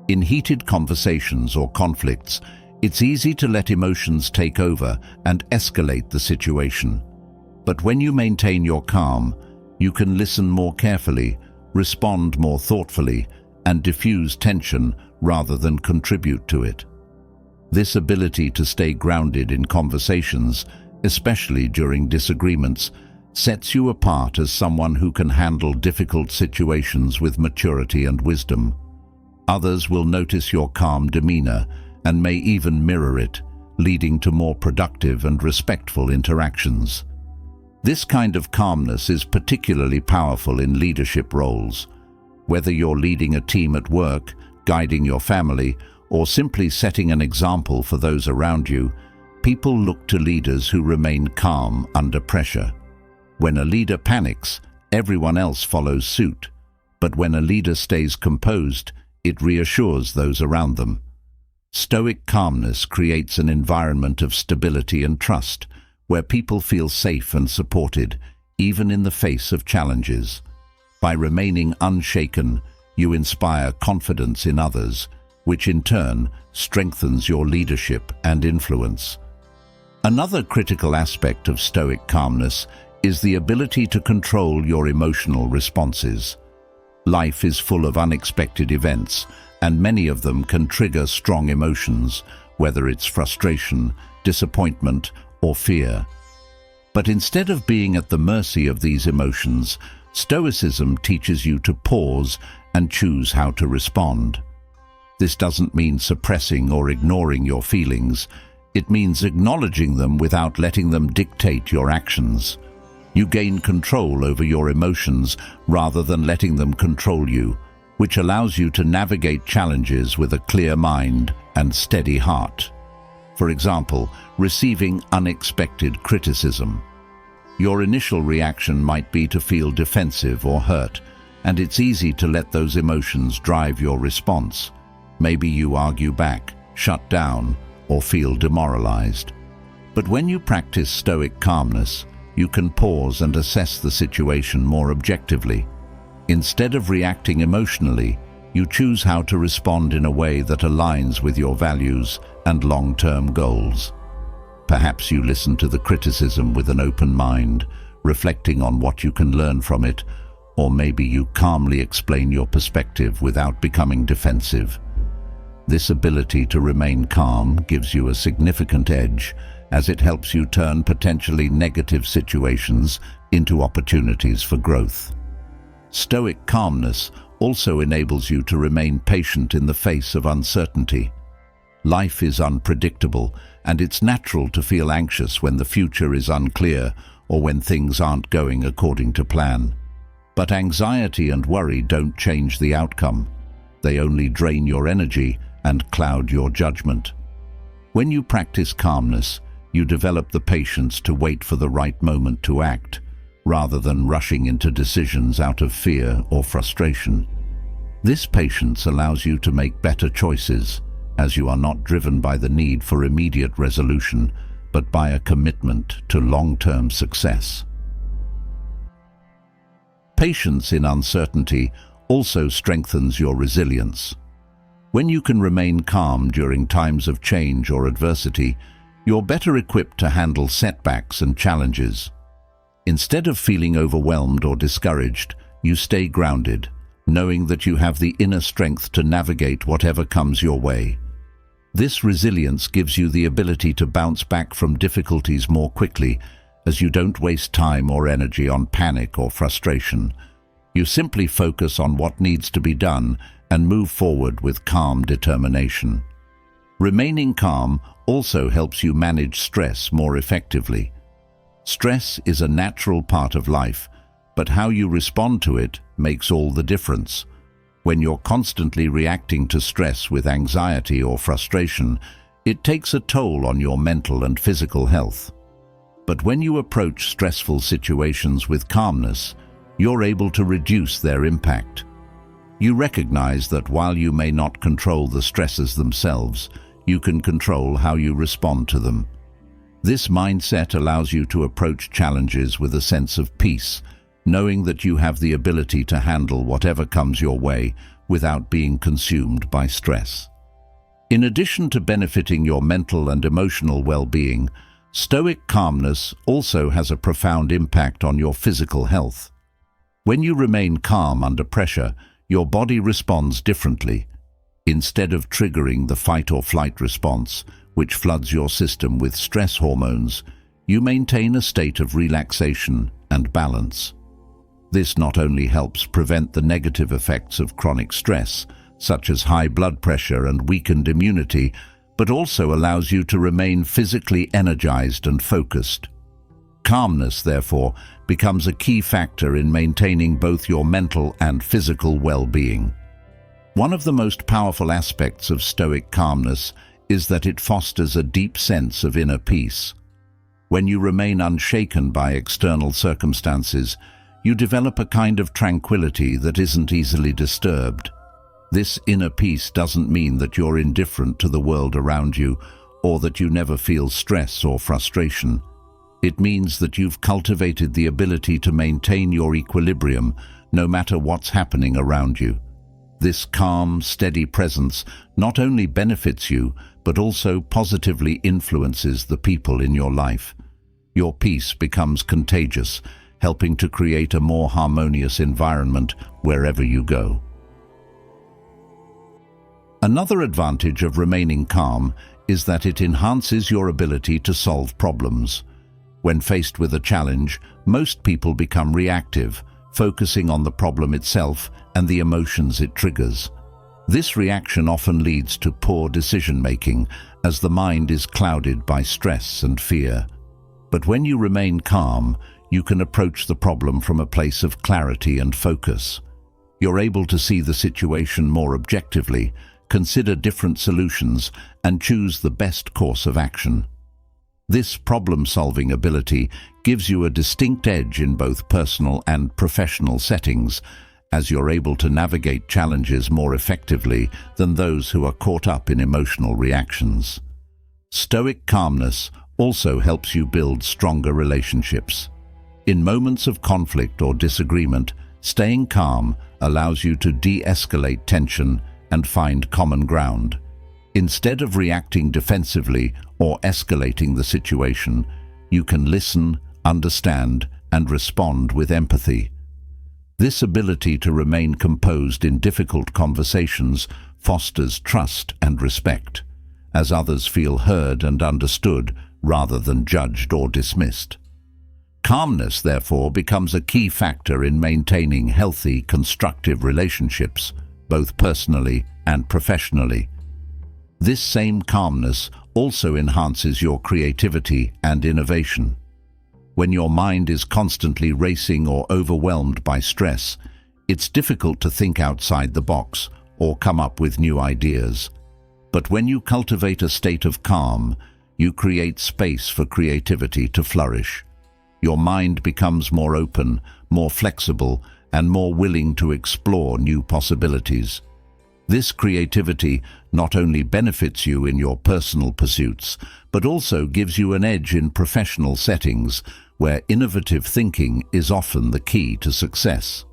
In heated conversations or conflicts, it's easy to let emotions take over and escalate the situation. But when you maintain your calm, you can listen more carefully, respond more thoughtfully, and diffuse tension rather than contribute to it. This ability to stay grounded in conversations, especially during disagreements, sets you apart as someone who can handle difficult situations with maturity and wisdom. Others will notice your calm demeanor and may even mirror it, leading to more productive and respectful interactions. This kind of calmness is particularly powerful in leadership roles. Whether you're leading a team at work, guiding your family, or simply setting an example for those around you, people look to leaders who remain calm under pressure. When a leader panics, everyone else follows suit. But when a leader stays composed, it reassures those around them. Stoic calmness creates an environment of stability and trust, where people feel safe and supported, even in the face of challenges. By remaining unshaken, you inspire confidence in others, which in turn strengthens your leadership and influence. Another critical aspect of Stoic calmness is the ability to control your emotional responses. Life is full of unexpected events, and many of them can trigger strong emotions, whether it's frustration, disappointment, or fear. But instead of being at the mercy of these emotions, Stoicism teaches you to pause and choose how to respond. This doesn't mean suppressing or ignoring your feelings. It means acknowledging them without letting them dictate your actions. You gain control over your emotions rather than letting them control you, which allows you to navigate challenges with a clear mind and steady heart. For example, receiving unexpected criticism. Your initial reaction might be to feel defensive or hurt, and it's easy to let those emotions drive your response. Maybe you argue back, shut down, or feel demoralized. But when you practice Stoic calmness, you can pause and assess the situation more objectively. Instead of reacting emotionally, you choose how to respond in a way that aligns with your values and long-term goals. Perhaps you listen to the criticism with an open mind, reflecting on what you can learn from it, or maybe you calmly explain your perspective without becoming defensive. This ability to remain calm gives you a significant edge, as it helps you turn potentially negative situations into opportunities for growth. Stoic calmness also enables you to remain patient in the face of uncertainty. Life is unpredictable, and it's natural to feel anxious when the future is unclear or when things aren't going according to plan. But anxiety and worry don't change the outcome. They only drain your energy and cloud your judgment. When you practice calmness, you develop the patience to wait for the right moment to act, rather than rushing into decisions out of fear or frustration. This patience allows you to make better choices, as you are not driven by the need for immediate resolution, but by a commitment to long-term success. Patience in uncertainty also strengthens your resilience. When you can remain calm during times of change or adversity, you're better equipped to handle setbacks and challenges. Instead of feeling overwhelmed or discouraged, you stay grounded, knowing that you have the inner strength to navigate whatever comes your way. This resilience gives you the ability to bounce back from difficulties more quickly, as you don't waste time or energy on panic or frustration. You simply focus on what needs to be done and move forward with calm determination. Remaining calm also helps you manage stress more effectively. Stress is a natural part of life, but how you respond to it makes all the difference. When you're constantly reacting to stress with anxiety or frustration, it takes a toll on your mental and physical health. But when you approach stressful situations with calmness, you're able to reduce their impact. You recognize that while you may not control the stresses themselves, you can control how you respond to them. This mindset allows you to approach challenges with a sense of peace, knowing that you have the ability to handle whatever comes your way without being consumed by stress. In addition to benefiting your mental and emotional well-being, Stoic calmness also has a profound impact on your physical health. When you remain calm under pressure, your body responds differently. Instead of triggering the fight-or-flight response, which floods your system with stress hormones, you maintain a state of relaxation and balance. This not only helps prevent the negative effects of chronic stress, such as high blood pressure and weakened immunity, but also allows you to remain physically energized and focused. Calmness, therefore, becomes a key factor in maintaining both your mental and physical well-being. One of the most powerful aspects of Stoic calmness is that it fosters a deep sense of inner peace. When you remain unshaken by external circumstances, you develop a kind of tranquility that isn't easily disturbed. This inner peace doesn't mean that you're indifferent to the world around you or that you never feel stress or frustration. It means that you've cultivated the ability to maintain your equilibrium no matter what's happening around you. This calm, steady presence not only benefits you, but also positively influences the people in your life. Your peace becomes contagious, helping to create a more harmonious environment wherever you go. Another advantage of remaining calm is that it enhances your ability to solve problems. When faced with a challenge, most people become reactive, focusing on the problem itself and the emotions it triggers. This reaction often leads to poor decision-making, as the mind is clouded by stress and fear. But when you remain calm, you can approach the problem from a place of clarity and focus. You're able to see the situation more objectively, consider different solutions, and choose the best course of action. This problem-solving ability gives you a distinct edge in both personal and professional settings, as you're able to navigate challenges more effectively than those who are caught up in emotional reactions. Stoic calmness also helps you build stronger relationships. In moments of conflict or disagreement, staying calm allows you to de-escalate tension and find common ground. Instead of reacting defensively or escalating the situation, you can listen, understand, and respond with empathy. This ability to remain composed in difficult conversations fosters trust and respect, as others feel heard and understood rather than judged or dismissed. Calmness, therefore, becomes a key factor in maintaining healthy, constructive relationships, both personally and professionally. This same calmness also enhances your creativity and innovation. When your mind is constantly racing or overwhelmed by stress, it's difficult to think outside the box or come up with new ideas. But when you cultivate a state of calm, you create space for creativity to flourish. Your mind becomes more open, more flexible, and more willing to explore new possibilities. This creativity not only benefits you in your personal pursuits, but also gives you an edge in professional settings where innovative thinking is often the key to success.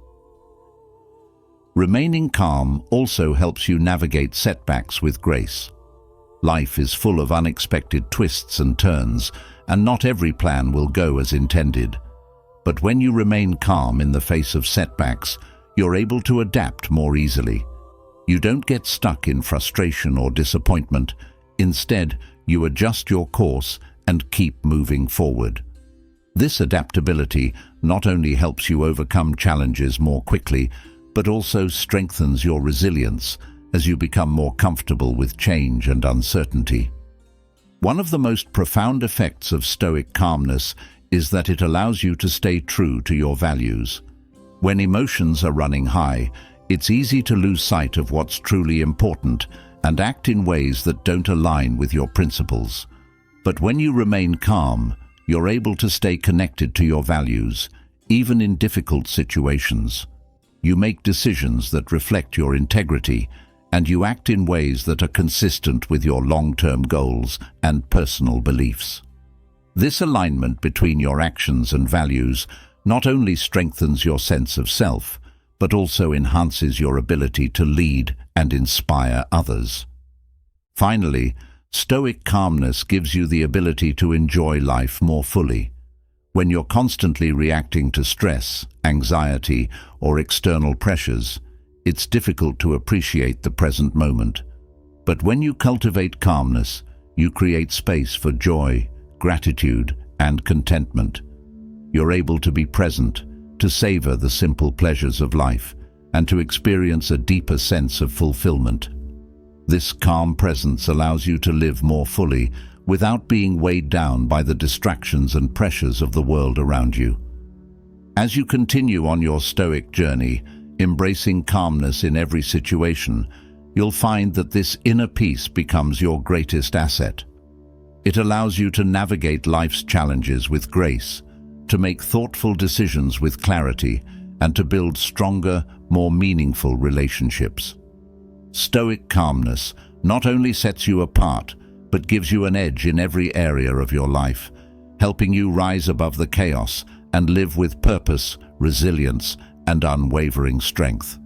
Remaining calm also helps you navigate setbacks with grace. Life is full of unexpected twists and turns, and not every plan will go as intended. But when you remain calm in the face of setbacks, you're able to adapt more easily. You don't get stuck in frustration or disappointment. Instead, you adjust your course and keep moving forward. This adaptability not only helps you overcome challenges more quickly, but also strengthens your resilience as you become more comfortable with change and uncertainty. One of the most profound effects of Stoic calmness is that it allows you to stay true to your values. When emotions are running high, it's easy to lose sight of what's truly important and act in ways that don't align with your principles. But when you remain calm, you're able to stay connected to your values, even in difficult situations. You make decisions that reflect your integrity, and you act in ways that are consistent with your long-term goals and personal beliefs. This alignment between your actions and values not only strengthens your sense of self, but also enhances your ability to lead and inspire others. Finally, Stoic calmness gives you the ability to enjoy life more fully. When you're constantly reacting to stress, anxiety, or external pressures, it's difficult to appreciate the present moment. But when you cultivate calmness, you create space for joy, gratitude, and contentment. You're able to be present, to savor the simple pleasures of life, and to experience a deeper sense of fulfillment. This calm presence allows you to live more fully without being weighed down by the distractions and pressures of the world around you. As you continue on your Stoic journey, embracing calmness in every situation, you'll find that this inner peace becomes your greatest asset. It allows you to navigate life's challenges with grace, to make thoughtful decisions with clarity, and to build stronger, more meaningful relationships. Stoic calmness not only sets you apart, but gives you an edge in every area of your life, helping you rise above the chaos and live with purpose, resilience, and unwavering strength.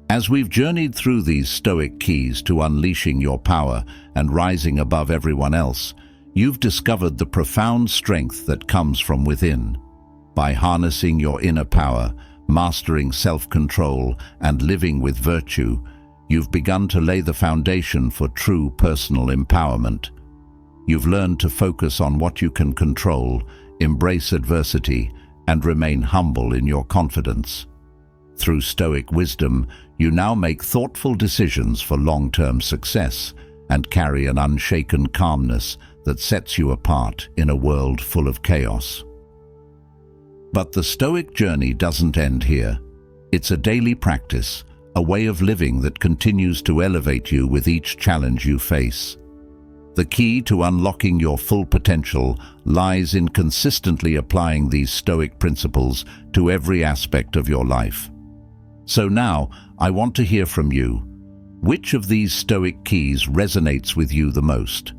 As we've journeyed through these Stoic keys to unleashing your power and rising above everyone else, you've discovered the profound strength that comes from within. By harnessing your inner power, mastering self-control, and living with virtue, you've begun to lay the foundation for true personal empowerment. You've learned to focus on what you can control, embrace adversity, and remain humble in your confidence. Through Stoic wisdom, you now make thoughtful decisions for long-term success and carry an unshaken calmness that sets you apart in a world full of chaos. But the Stoic journey doesn't end here. It's a daily practice, a way of living that continues to elevate you with each challenge you face. The key to unlocking your full potential lies in consistently applying these Stoic principles to every aspect of your life. So now, I want to hear from you. Which of these Stoic keys resonates with you the most?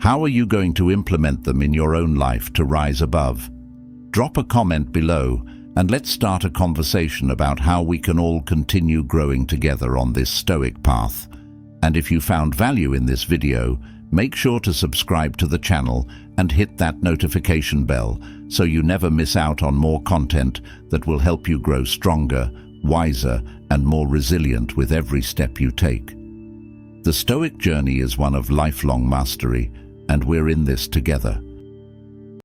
How are you going to implement them in your own life to rise above? Drop a comment below, and let's start a conversation about how we can all continue growing together on this Stoic path. And if you found value in this video, make sure to subscribe to the channel and hit that notification bell so you never miss out on more content that will help you grow stronger, wiser, and more resilient with every step you take. The Stoic journey is one of lifelong mastery, and we're in this together.